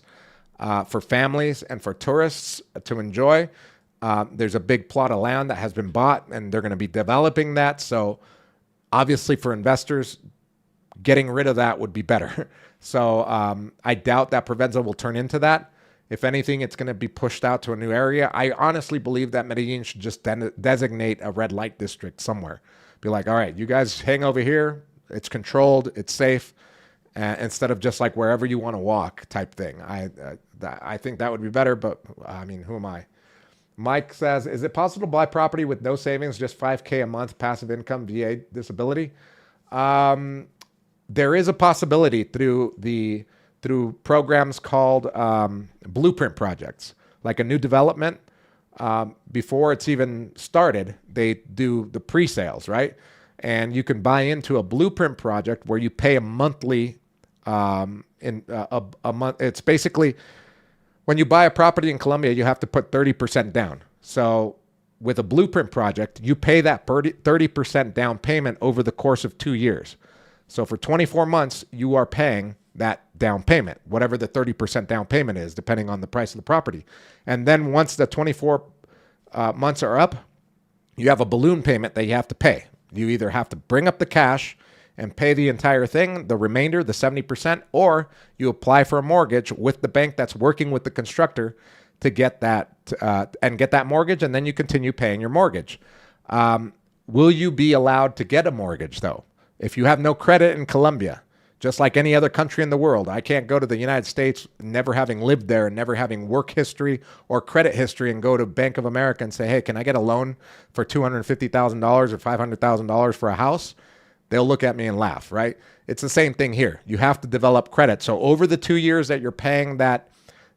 for families and for tourists to enjoy. There's a big plot of land that has been bought, and they're going to be developing that. So obviously for investors, getting rid of that would be better. So I doubt that Provenza will turn into that. If anything, it's going to be pushed out to a new area. I honestly believe that Medellin should just designate a red light district somewhere. Be like, all right, you guys hang over here. It's controlled. It's safe. Instead of just like wherever you want to walk type thing. I think that would be better, but I mean, who am I? Mike says, is it possible to buy property with no savings, just $5K a month, passive income, VA disability? There is a possibility through programs called blueprint projects, like a new development. Before it's even started, they do the pre-sales, right? And you can buy into a blueprint project where you pay a monthly, a month. It's basically, when you buy a property in Colombia, you have to put 30% down. So with a blueprint project, you pay that 30% down payment over the course of 2 years. So for 24 months, you are paying that down payment, whatever the 30% down payment is, depending on the price of the property. And then once the 24 months are up, you have a balloon payment that you have to pay. You either have to bring up the cash and pay the entire thing, the remainder, the 70%, or you apply for a mortgage with the bank that's working with the constructor to get that and get that mortgage, and then you continue paying your mortgage. Will you be allowed to get a mortgage, though? If you have no credit in Colombia, just like any other country in the world, I can't go to the United States never having lived there and never having work history or credit history and go to Bank of America and say, hey, can I get a loan for $250,000 or $500,000 for a house? They'll look at me and laugh, right? It's the same thing here. You have to develop credit. So over the 2 years that you're paying that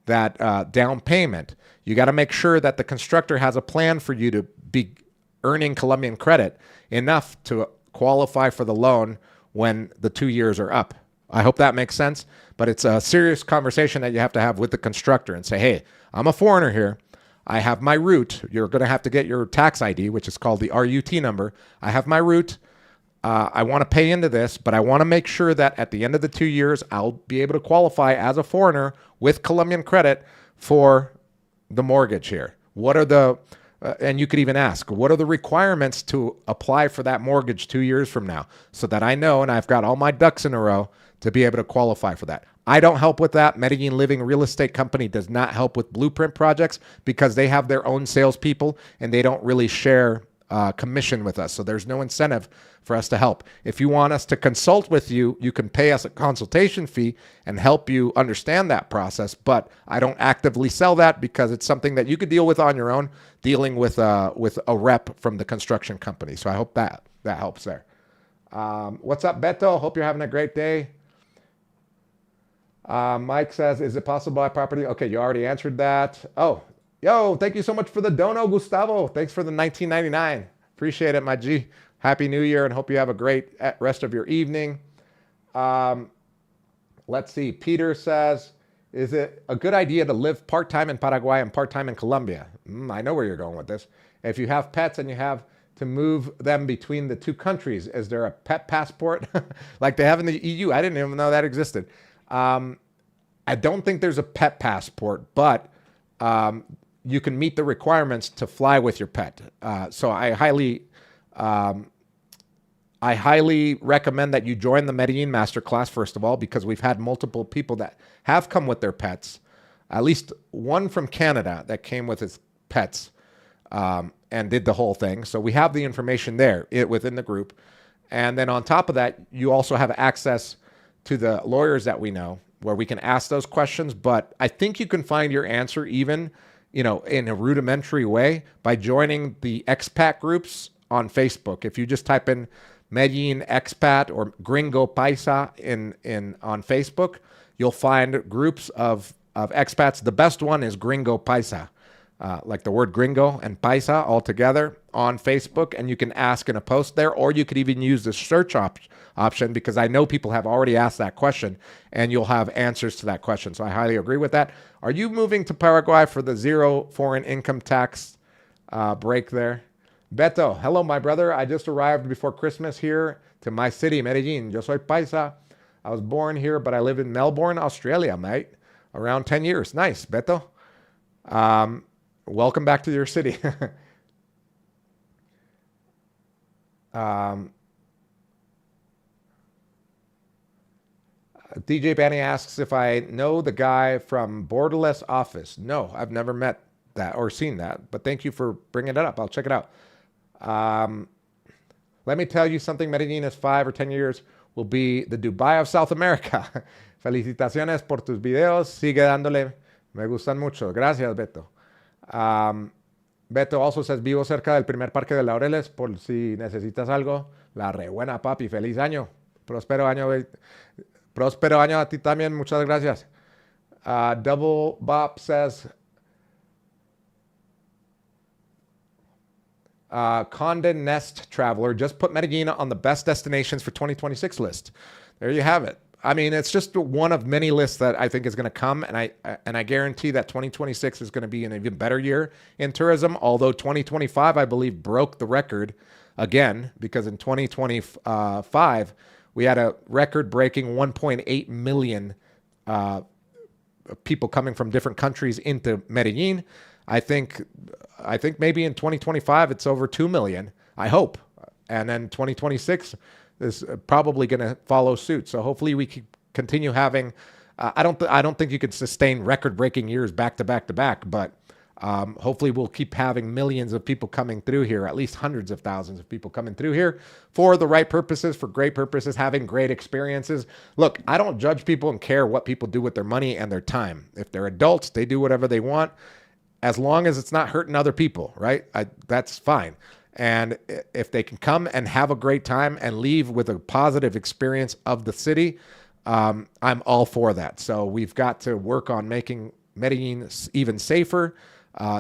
down payment, you got to make sure that the constructor has a plan for you to be earning Colombian credit enough to qualify for the loan when the 2 years are up. I hope that makes sense, but it's a serious conversation that you have to have with the constructor and say, hey, I'm a foreigner here. I have my route. You're going to have to get your tax ID, which is called the RUT number. I have my route. I want to pay into this, but I want to make sure that at the end of the 2 years, I'll be able to qualify as a foreigner with Colombian credit for the mortgage here. What are the, and you could even ask, what are the requirements to apply for that mortgage 2 years from now so that I know and I've got all my ducks in a row to be able to qualify for that. I don't help with that. Medellin Living Real Estate Company does not help with blueprint projects because they have their own salespeople and they don't really share commission with us. So there's no incentive for us to help. If you want us to consult with you, you can pay us a consultation fee and help you understand that process. But I don't actively sell that because it's something that you could deal with on your own, dealing with a rep from the construction company. So I hope that helps there. What's up, Beto? Hope you're having a great day. Mike says, is it possible to buy property? Okay, you already answered that. Oh, yo, thank you so much for the dono, Gustavo. Thanks for the 1999. Appreciate it, my G. Happy New Year and hope you have a great rest of your evening. Let's see. Peter says, is it a good idea to live part-time in Paraguay and part-time in Colombia? I know where you're going with this. If you have pets and you have to move them between the two countries, is there a pet passport like they have in the EU? I didn't even know that existed. I don't think there's a pet passport, but you can meet the requirements to fly with your pet. So I highly recommend that you join the Medellin Masterclass, first of all, because we've had multiple people that have come with their pets, at least one from Canada that came with his pets and did the whole thing. So we have the information there within the group. And then on top of that, you also have access to the lawyers that we know where we can ask those questions. But I think you can find your answer even, in a rudimentary way by joining the expat groups on Facebook. If you just type in Medellin expat or Gringo Paisa on Facebook, you'll find groups of expats. The best one is Gringo Paisa, like the word gringo and paisa all together on Facebook, and you can ask in a post there, or you could even use the search option because I know people have already asked that question, and you'll have answers to that question. So I highly agree with that. Are you moving to Paraguay for the zero foreign income tax break there? Beto, hello, my brother. I just arrived before Christmas here to my city, Medellin. Yo soy paisa. I was born here, but I live in Melbourne, Australia, mate. Around 10 years. Nice, Beto. Welcome back to your city. DJ Banny asks if I know the guy from Borderless Office. No, I've never met that or seen that, but thank you for bringing it up. I'll check it out. Let me tell you something. Medellin is 5 or 10 years will be the Dubai of South America. Felicitaciones por tus videos. Sigue dándole. Me gustan mucho. Gracias, Beto. Beto also says, vivo cerca del primer parque de Laureles por si necesitas algo. La re buena, papi. Feliz año. Próspero año. Próspero año a ti también. Muchas gracias. Double Bop says, Condé Nest Traveler just put Medellin on the best destinations for 2026 list. There you have it. I mean, it's just one of many lists that I think is going to come, and I guarantee that 2026 is going to be an even better year in tourism, although 2025, I believe, broke the record again, because in 2025, we had a record-breaking 1.8 million people coming from different countries into Medellin. I think maybe in 2025 it's over 2 million. I hope, and then 2026 is probably going to follow suit. So hopefully we can continue having. I don't think you could sustain record-breaking years back to back to back, but hopefully we'll keep having millions of people coming through here, at least hundreds of thousands of people coming through here for the right purposes, for great purposes, having great experiences. Look, I don't judge people and care what people do with their money and their time. If they're adults, they do whatever they want, as long as it's not hurting other people, right? That's fine. And if they can come and have a great time and leave with a positive experience of the city, I'm all for that. So we've got to work on making Medellin even safer.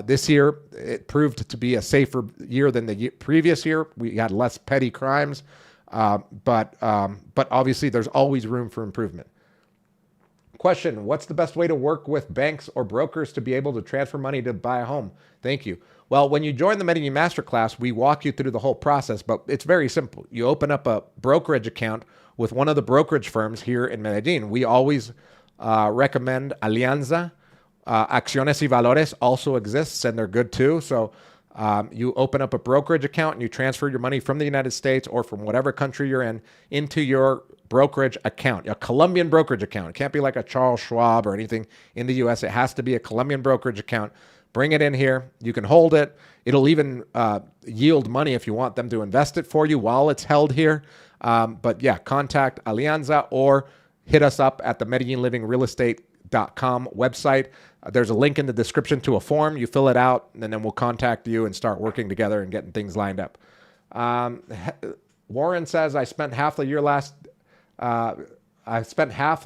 This year, it proved to be a safer year than the previous year. We had less petty crimes, but obviously there's always room for improvement. Question, what's the best way to work with banks or brokers to be able to transfer money to buy a home? Thank you. Well, when you join the Medellin Masterclass, we walk you through the whole process, but it's very simple. You open up a brokerage account with one of the brokerage firms here in Medellin. We always recommend Alianza. Acciones y Valores also exists, and they're good too. So you open up a brokerage account and you transfer your money from the United States or from whatever country you're in into your brokerage account, a Colombian brokerage account. It can't be like a Charles Schwab or anything in the U.S. It has to be a Colombian brokerage account. Bring it in here. You can hold it. It'll even yield money if you want them to invest it for you while it's held here. But yeah, contact Alianza or hit us up at the MedellinLivingRealEstate.com website. There's a link in the description to a form. You fill it out, and then we'll contact you and start working together and getting things lined up. Warren says, I spent half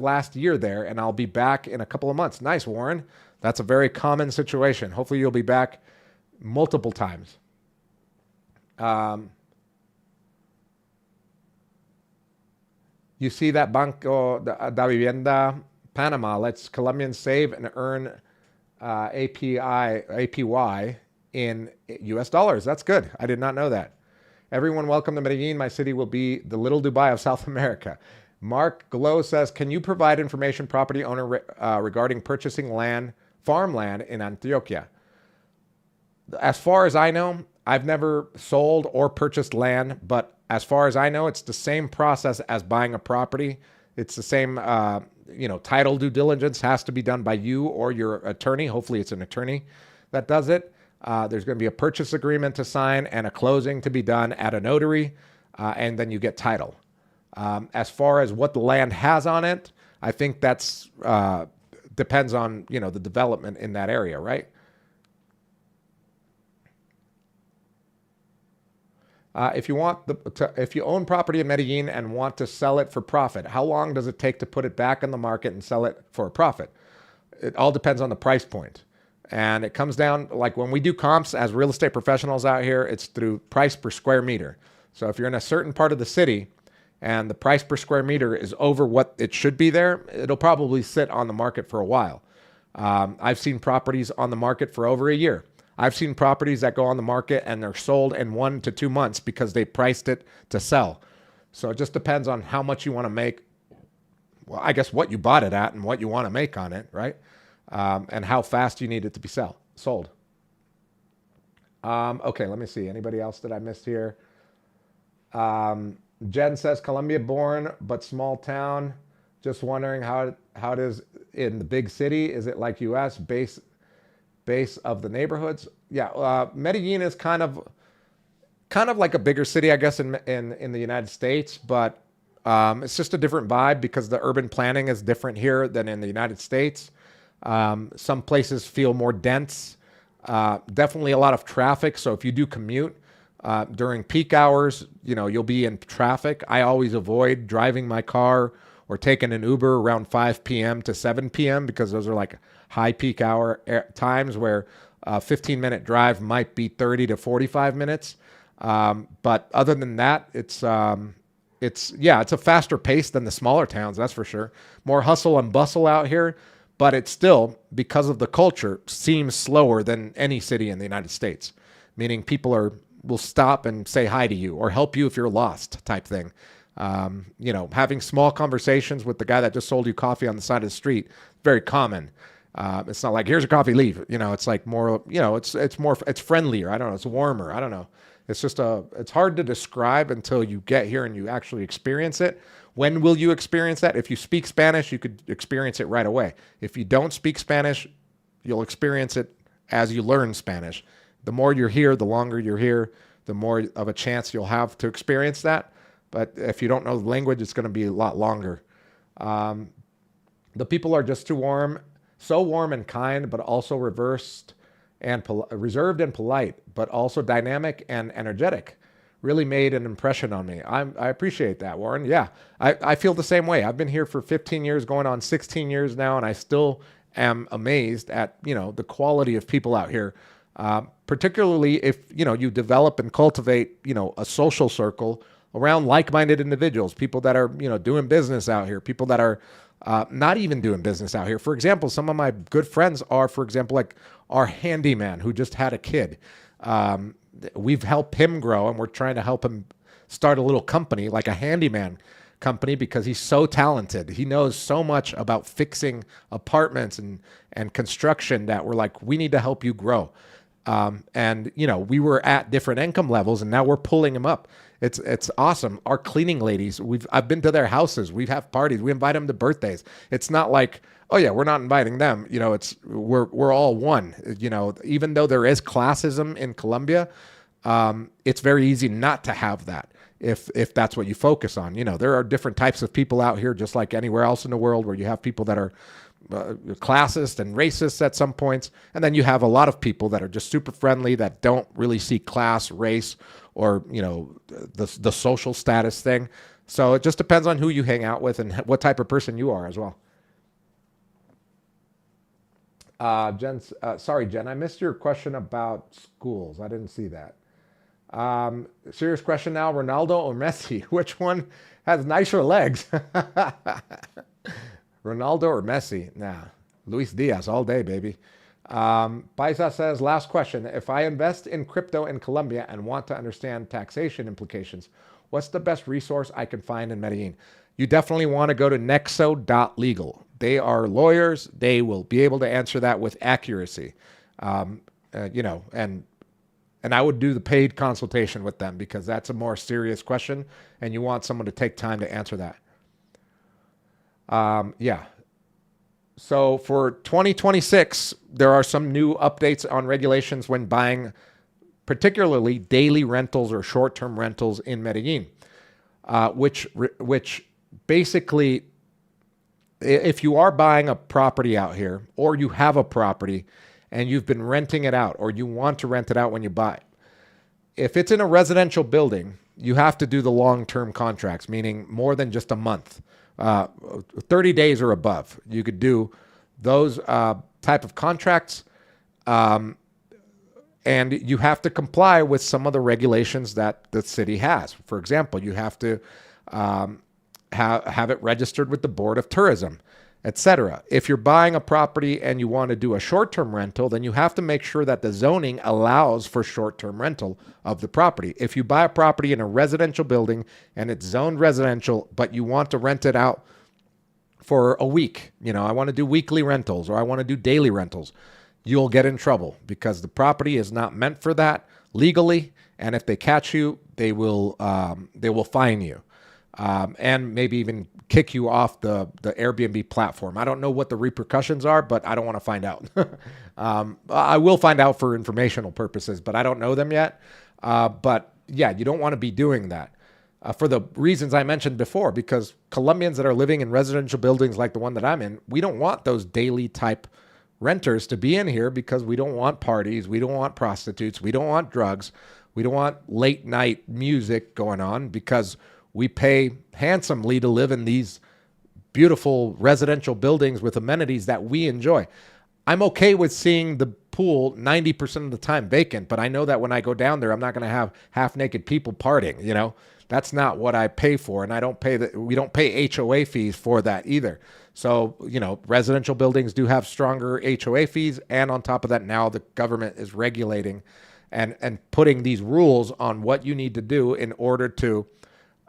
last year there, and I'll be back in a couple of months. Nice, Warren. That's a very common situation. Hopefully you'll be back multiple times. You see that Banco da Vivienda Panama lets Colombians save and earn APY in US dollars. That's good. I did not know that. Everyone welcome to Medellin. My city will be the little Dubai of South America. Mark Glow says, can you provide information property owner regarding purchasing farmland in Antioquia? As far as I know, I've never sold or purchased land, but as far as I know, it's the same process as buying a property. It's the same, title due diligence has to be done by you or your attorney. Hopefully it's an attorney that does it. There's going to be a purchase agreement to sign and a closing to be done at a notary, and then you get title. As far as what the land has on it, I think that's depends on the development in that area, right? If you own property in Medellin and want to sell it for profit, how long does it take to put it back on the market and sell it for a profit? It all depends on the price point. And it comes down, like when we do comps as real estate professionals out here, it's through price per square meter. So if you're in a certain part of the city and the price per square meter is over what it should be there, it'll probably sit on the market for a while. I've seen properties on the market for over a year. I've seen properties that go on the market and they're sold in 1 to 2 months because they priced it to sell. So it just depends on how much you want to make. Well, I guess what you bought it at and what you want to make on it, right? And how fast you need it to be sold. Okay, let me see. Anybody else that I missed here? Jen says, Colombia born, but small town. Just wondering how it is in the big city. Is it like US, base of the neighborhoods? Yeah, Medellin is kind of like a bigger city, I guess, in the United States, but it's just a different vibe because the urban planning is different here than in the United States. Some places feel more dense. Definitely a lot of traffic. So if you do commute during peak hours, you'll be in traffic. I always avoid driving my car or taking an Uber around 5 p.m. to 7 p.m. because those are like high peak hour times where a 15-minute drive might be 30 to 45 minutes. But other than that, it's a faster pace than the smaller towns, that's for sure. More hustle and bustle out here, but it still, because of the culture, seems slower than any city in the United States. Meaning people will stop and say hi to you or help you if you're lost type thing. Having small conversations with the guy that just sold you coffee on the side of the street, very common. It's not like, here's your coffee, leave. It's like more, it's friendlier. I don't know. It's warmer. I don't know. It's just it's hard to describe until you get here and you actually experience it. When will you experience that? If you speak Spanish, you could experience it right away. If you don't speak Spanish, you'll experience it as you learn Spanish. The more you're here, the longer you're here, the more of a chance you'll have to experience that. But if you don't know the language, it's going to be a lot longer. The people are just too warm, so warm and kind, but also reserved and polite, but also dynamic and energetic. Really made an impression on me. I appreciate that, Warren. Yeah, I feel the same way. I've been here for 15 years, going on 16 years now, and I still am amazed at, the quality of people out here. Particularly if, you develop and cultivate, a social circle around like-minded individuals, people that are, doing business out here, people that are not even doing business out here. For example, some of my good friends are, for example, like our handyman who just had a kid. We've helped him grow, and we're trying to help him start a little company, like a handyman company, because he's so talented. He knows so much about fixing apartments and construction that we're like, we need to help you grow. And we were at different income levels, and now we're pulling him up. It's awesome. Our cleaning ladies, I've been to their houses. We have parties. We invite them to birthdays. It's not like, oh yeah, we're not inviting them. We're all one. Even though there is classism in Colombia, it's very easy not to have that. if that's what you focus on. There are different types of people out here, just like anywhere else in the world, where you have people that are classist and racist at some points, and then you have a lot of people that are just super friendly, that don't really see class, race, or the social status thing. So it just depends on who you hang out with and what type of person you are as well. Sorry, Jen, I missed your question about schools. I didn't see that. Serious question now, Ronaldo or Messi? Which one has nicer legs? Ronaldo or Messi? Nah, Luis Diaz all day, baby. Paisa says, last question. If I invest in crypto in Colombia and want to understand taxation implications, what's the best resource I can find in Medellin? You definitely want to go to nexo.legal. They are lawyers. They will be able to answer that with accuracy. And I would do the paid consultation with them, because that's a more serious question and you want someone to take time to answer that. Yeah. So for 2026, there are some new updates on regulations when buying particularly daily rentals or short-term rentals in Medellin, which basically, if you are buying a property out here, or you have a property and you've been renting it out, or you want to rent it out when you buy, if it's in a residential building, you have to do the long-term contracts, meaning more than just a month. 30 days or above. You could do those type of contracts, and you have to comply with some of the regulations that the city has. For example, you have to have it registered with the Board of Tourism, etc. If you're buying a property and you want to do a short-term rental, then you have to make sure that the zoning allows for short-term rental of the property. If you buy a property in a residential building and it's zoned residential, but you want to rent it out for a week, I want to do weekly rentals, or I want to do daily rentals, you'll get in trouble, because the property is not meant for that legally. And if they catch you, they will fine you. And maybe even kick you off the Airbnb platform. I don't know what the repercussions are, but I don't want to find out. I will find out for informational purposes, but I don't know them yet. But yeah, you don't want to be doing that for the reasons I mentioned before, because Colombians that are living in residential buildings like the one that I'm in, we don't want those daily type renters to be in here, because we don't want parties. We don't want prostitutes. We don't want drugs. We don't want late night music going on, because we pay handsomely to live in these beautiful residential buildings with amenities that we enjoy. I'm okay with seeing the pool 90% of the time vacant, but I know that when I go down there, I'm not going to have half-naked people partying. That's not what I pay for, and we don't pay HOA fees for that either. So, residential buildings do have stronger HOA fees, and on top of that, now the government is regulating and putting these rules on what you need to do in order to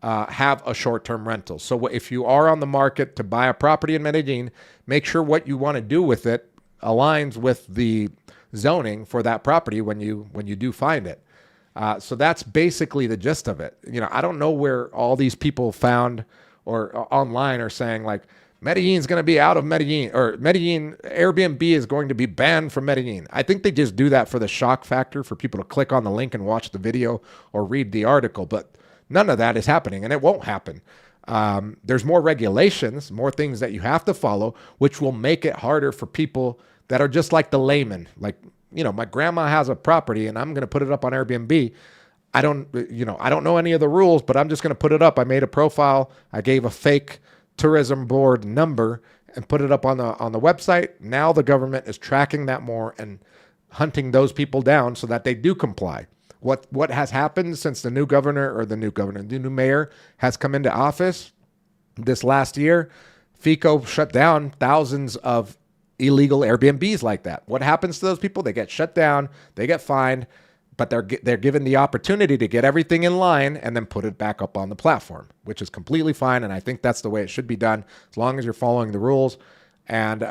have a short-term rental. So if you are on the market to buy a property in Medellin, make sure what you want to do with it aligns with the zoning for that property when you do find it. So that's basically the gist of it. I don't know where all these people found or online are saying like Medellin's going to be out of Medellin, or Medellin Airbnb is going to be banned from Medellin. I think they just do that for the shock factor, for people to click on the link and watch the video or read the article. But none of that is happening, and it won't happen. There's more regulations, more things that you have to follow, which will make it harder for people that are just like the layman. Like, my grandma has a property and I'm going to put it up on Airbnb. I don't know any of the rules, but I'm just going to put it up. I made a profile. I gave a fake tourism board number and put it up on the website. Now the government is tracking that more and hunting those people down so that they do comply. What has happened since the new mayor has come into office this last year? FICO shut down thousands of illegal Airbnbs like that. What happens to those people? They get shut down, they get fined, but they're given the opportunity to get everything in line and then put it back up on the platform, which is completely fine. And I think that's the way it should be done, as long as you're following the rules. And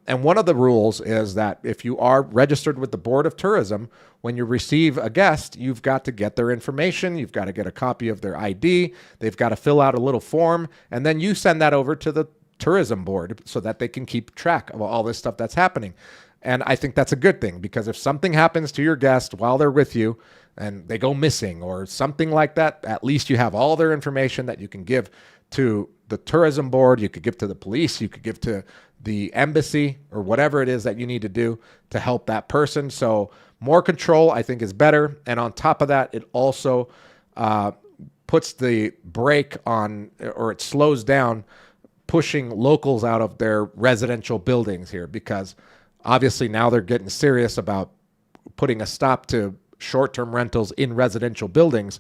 one of the rules is that if you are registered with the Board of Tourism, when you receive a guest, you've got to get their information. You've got to get a copy of their ID. They've got to fill out a little form, and then you send that over to the tourism board so that they can keep track of all this stuff that's happening. And I think that's a good thing, because if something happens to your guest while they're with you and they go missing or something like that, at least you have all their information that you can give to the tourism board, you could give to the police, you could give to the embassy, or whatever it is that you need to do to help that person. So more control, I think, is better. And on top of that, it also puts the brake on, or it slows down pushing locals out of their residential buildings here, because obviously now they're getting serious about putting a stop to short-term rentals in residential buildings,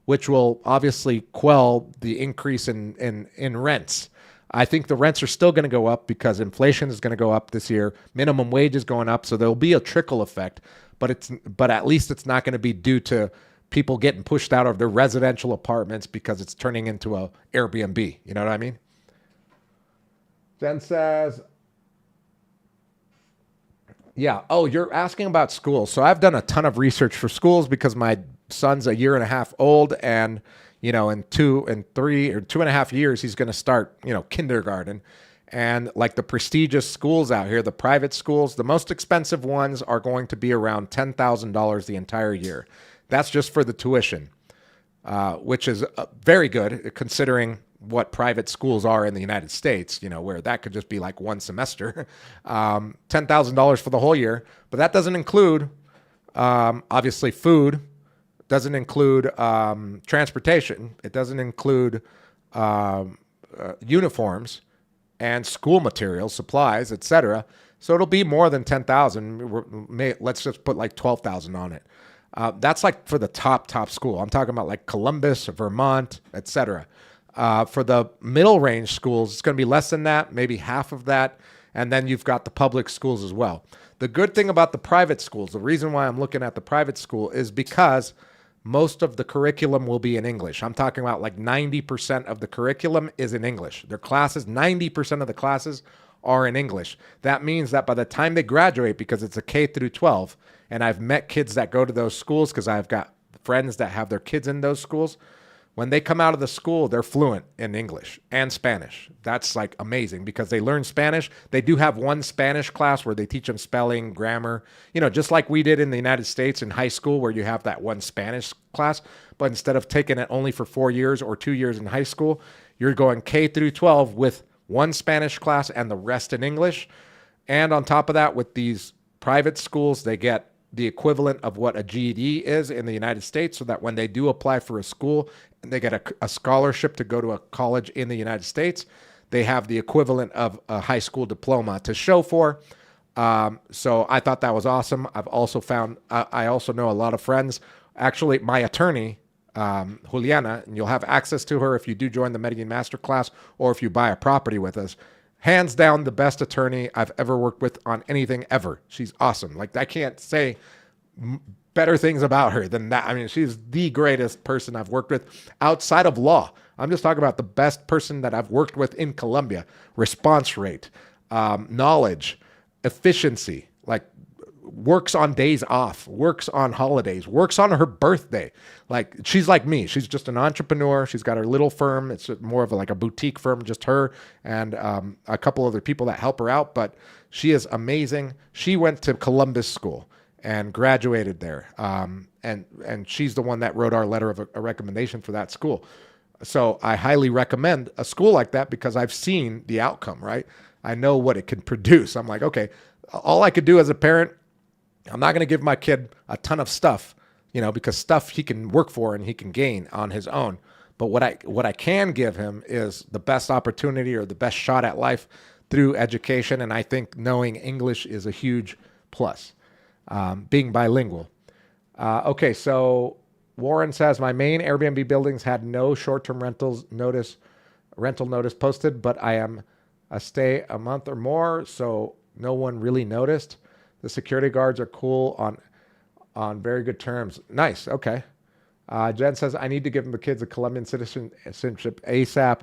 which will obviously quell the increase in rents. I think the rents are still going to go up because inflation is going to go up this year. Minimum wage is going up, so there'll be a trickle effect, but at least it's not going to be due to people getting pushed out of their residential apartments because it's turning into a Airbnb. You know what I mean? Jen says, yeah. Oh, you're asking about schools. So I've done a ton of research for schools because my son's a year and a half old, and in 2.5 years, he's going to start, kindergarten. And like the prestigious schools out here, the private schools, the most expensive ones are going to be around $10,000 the entire year. That's just for the tuition, which is very good considering what private schools are in the United States, where that could just be like one semester, $10,000 for the whole year. But that doesn't include, obviously, food, doesn't include transportation, it doesn't include uniforms and school materials, supplies, etc. So it'll be more than 10,000. Let's just put like 12,000 on it. That's like for the top school. I'm talking about like Columbus, Vermont, etc. For the middle range schools, it's going to be less than that, maybe half of that. And then you've got the public schools as well. The good thing about the private schools, the reason why I'm looking at the private school, is because most of the curriculum will be in English. I'm talking about like 90% of the curriculum is in English. Their classes, 90% of the classes are in English. That means that by the time they graduate, because it's a K through 12, and I've met kids that go to those schools because I've got friends that have their kids in those schools, when they come out of the school, they're fluent in English and Spanish. That's like amazing because they learn Spanish. They do have one Spanish class where they teach them spelling, grammar, just like we did in the United States in high school where you have that one Spanish class. But instead of taking it only for 4 years or 2 years in high school, you're going K through 12 with one Spanish class and the rest in English. And on top of that, with these private schools, they get the equivalent of what a GED is in the United States, so that when they do apply for a school and they get a scholarship to go to a college in the United States, they have the equivalent of a high school diploma to show for. So I thought that was awesome. I've also found, I also know a lot of friends. Actually, my attorney, Juliana, and you'll have access to her if you do join the Medellin Masterclass or if you buy a property with us. Hands down, the best attorney I've ever worked with on anything ever. She's awesome. Like, I can't say better things about her than that. I mean, she's the greatest person I've worked with outside of law. I'm just talking about the best person that I've worked with in Colombia. Response rate, knowledge, efficiency, like works on days off, works on holidays, works on her birthday. Like, she's like me. She's just an entrepreneur. She's got her little firm. It's more of like a boutique firm, just her and a couple other people that help her out. But she is amazing. She went to Columbus School and graduated there. And she's the one that wrote our letter of a recommendation for that school. So I highly recommend a school like that because I've seen the outcome, right? I know what it can produce. I'm like, okay, all I could do as a parent, I'm not going to give my kid a ton of stuff, because stuff he can work for and he can gain on his own. But what I can give him is the best opportunity or the best shot at life through education. And I think knowing English is a huge plus, being bilingual. Okay, so Warren says, my main Airbnb buildings had no short-term rental notice posted, but I am a stay a month or more, so no one really noticed. The security guards are cool on very good terms. Nice. Okay. Jen says, I need to give the kids a Colombian citizenship ASAP.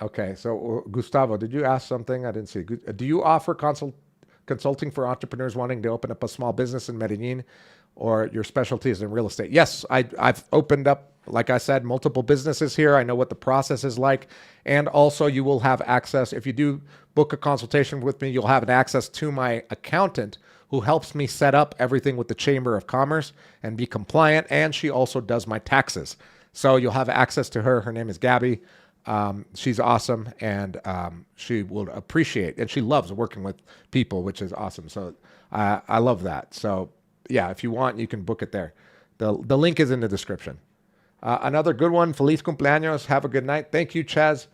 Okay. So Gustavo, did you ask something? I didn't see. Do you offer consulting for entrepreneurs wanting to open up a small business in Medellin or your specialty is in real estate. Yes, I've opened up, like I said, multiple businesses here. I know what the process is like. And also you will have access, if you do book a consultation with me, you'll have access to my accountant who helps me set up everything with the Chamber of Commerce and be compliant. And she also does my taxes. So you'll have access to her. Her name is Gabby. She's awesome, and she will appreciate, and she loves working with people, which is awesome. So I love that. So yeah, if you want, you can book it there. The link is in the description. Another good one, Feliz cumpleaños. Have a good night. Thank you, Chaz.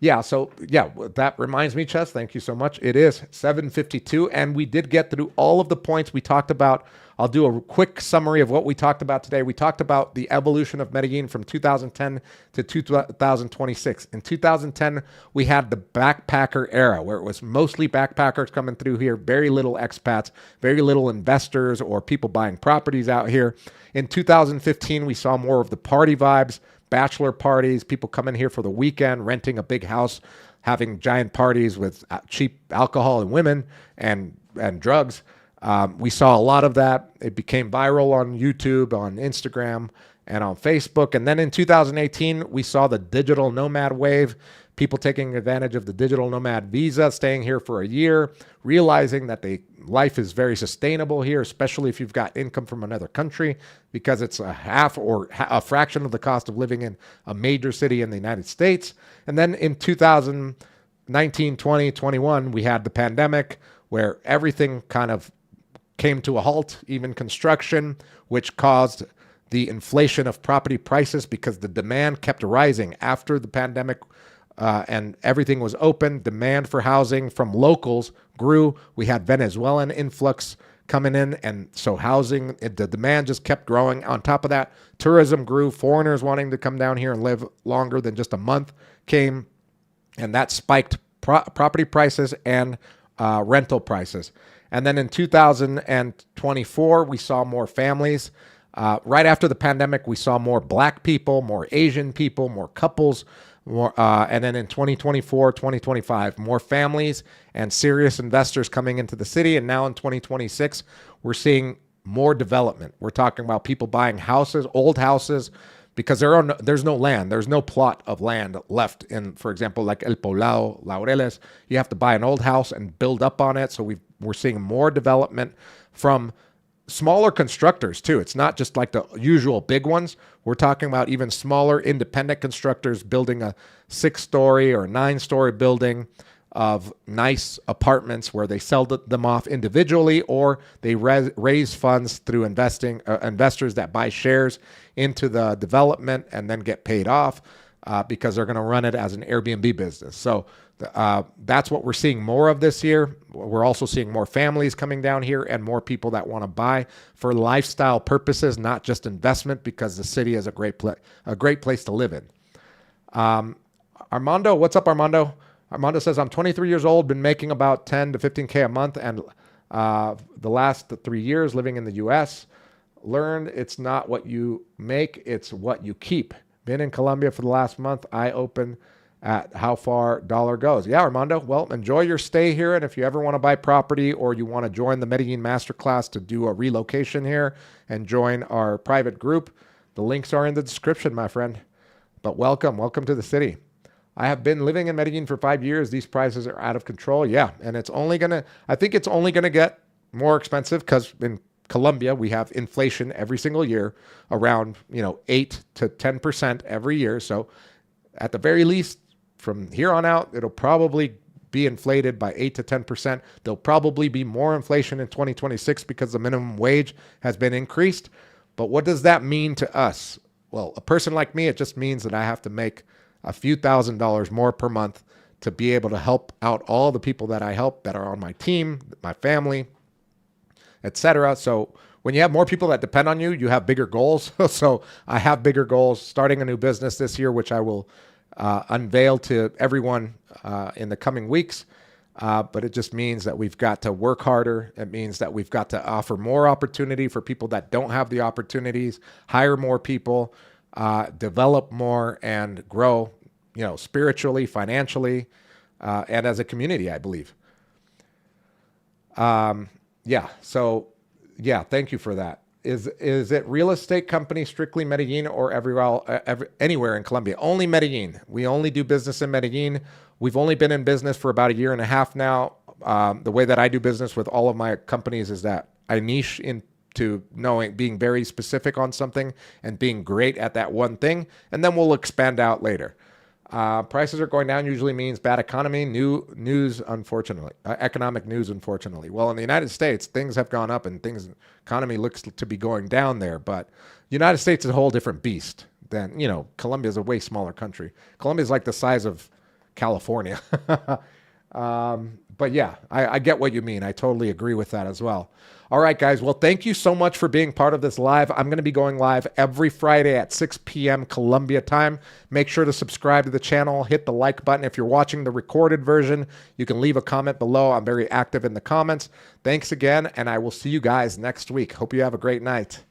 Yeah, so yeah, that reminds me, Chaz, thank you so much. It is 7:52, and we did get through all of the points we talked about. I'll do a quick summary of what we talked about today. We talked about the evolution of Medellin from 2010 to 2026. In 2010, we had the backpacker era, where it was mostly backpackers coming through here, very little expats, very little investors or people buying properties out here. In 2015, we saw more of the party vibes, bachelor parties, people coming here for the weekend, renting a big house, having giant parties with cheap alcohol and women and drugs. We saw a lot of that. It became viral on YouTube, on Instagram, and on Facebook. And then in 2018, we saw the digital nomad wave, people taking advantage of the digital nomad visa, staying here for a year, realizing that life is very sustainable here, especially if you've got income from another country, because it's a half or a fraction of the cost of living in a major city in the United States. And then in 2019, 20, 21, we had the pandemic where everything kind of came to a halt, even construction, which caused the inflation of property prices because the demand kept rising after the pandemic and everything was open. Demand for housing from locals grew. We had Venezuelan influx coming in, and so housing, the demand just kept growing. On top of that, tourism grew. Foreigners wanting to come down here and live longer than just a month came, and that spiked property prices and rental prices. And then in 2024, we saw more families. Right after the pandemic, we saw more Black people, more Asian people, more couples, and then in 2024, 2025, more families and serious investors coming into the city. And now in 2026, we're seeing more development. We're talking about people buying houses, old houses, because there's no land. There's no plot of land left in, for example, like El Poblado, Laureles. You have to buy an old house and build up on it. So we're seeing more development from smaller constructors too. It's not just like the usual big ones. We're talking about even smaller independent constructors building a 6-story or 9-story building of nice apartments where they sell them off individually, or they raise funds through investors that buy shares into the development and then get paid off because they're going to run it as an Airbnb business. So that's what we're seeing more of this year. We're also seeing more families coming down here and more people that want to buy for lifestyle purposes, not just investment, because the city is a great place to live in. Armando, what's up, Armando? Armando says, I'm 23 years old, been making about 10 to 15K a month, and the last 3 years living in the U.S. Learned it's not what you make, it's what you keep. Been in Colombia for the last month. Eye open at how far dollar goes. Yeah, Armando, well, enjoy your stay here. And if you ever want to buy property or you want to join the Medellin Masterclass to do a relocation here and join our private group, the links are in the description, my friend. But welcome to the city. I have been living in Medellin for 5 years. These prices are out of control. Yeah, and I think it's only going to get more expensive because in Colombia, we have inflation every single year around, 8 to 10% every year. So at the very least, from here on out, it'll probably be inflated by 8 to 10%. There'll probably be more inflation in 2026 because the minimum wage has been increased. But what does that mean to us? Well, a person like me, it just means that I have to make a few $1,000s more per month to be able to help out all the people that I help that are on my team, my family, etc. So when you have more people that depend on you, you have bigger goals. So I have bigger goals, starting a new business this year, which I will unveil to everyone in the coming weeks. But it just means that we've got to work harder. It means that we've got to offer more opportunity for people that don't have the opportunities, hire more people, develop more, and grow, spiritually, financially, and as a community, I believe. So thank you for that. Is it real estate company strictly Medellin or anywhere in Colombia? Only Medellin. We only do business in Medellin. We've only been in business for about a year and a half now. The way that I do business with all of my companies is that I niche into being very specific on something and being great at that one thing, and then we'll expand out later. Prices are going down usually means bad economy, news, unfortunately, economic news, unfortunately. Well, in the United States, things have gone up and economy looks to be going down there. But the United States is a whole different beast than, Colombia is a way smaller country. Colombia is like the size of California. But yeah, I get what you mean. I totally agree with that as well. All right, guys. Well, thank you so much for being part of this live. I'm going to be going live every Friday at 6 p.m. Colombia time. Make sure to subscribe to the channel. Hit the like button. If you're watching the recorded version, you can leave a comment below. I'm very active in the comments. Thanks again, and I will see you guys next week. Hope you have a great night.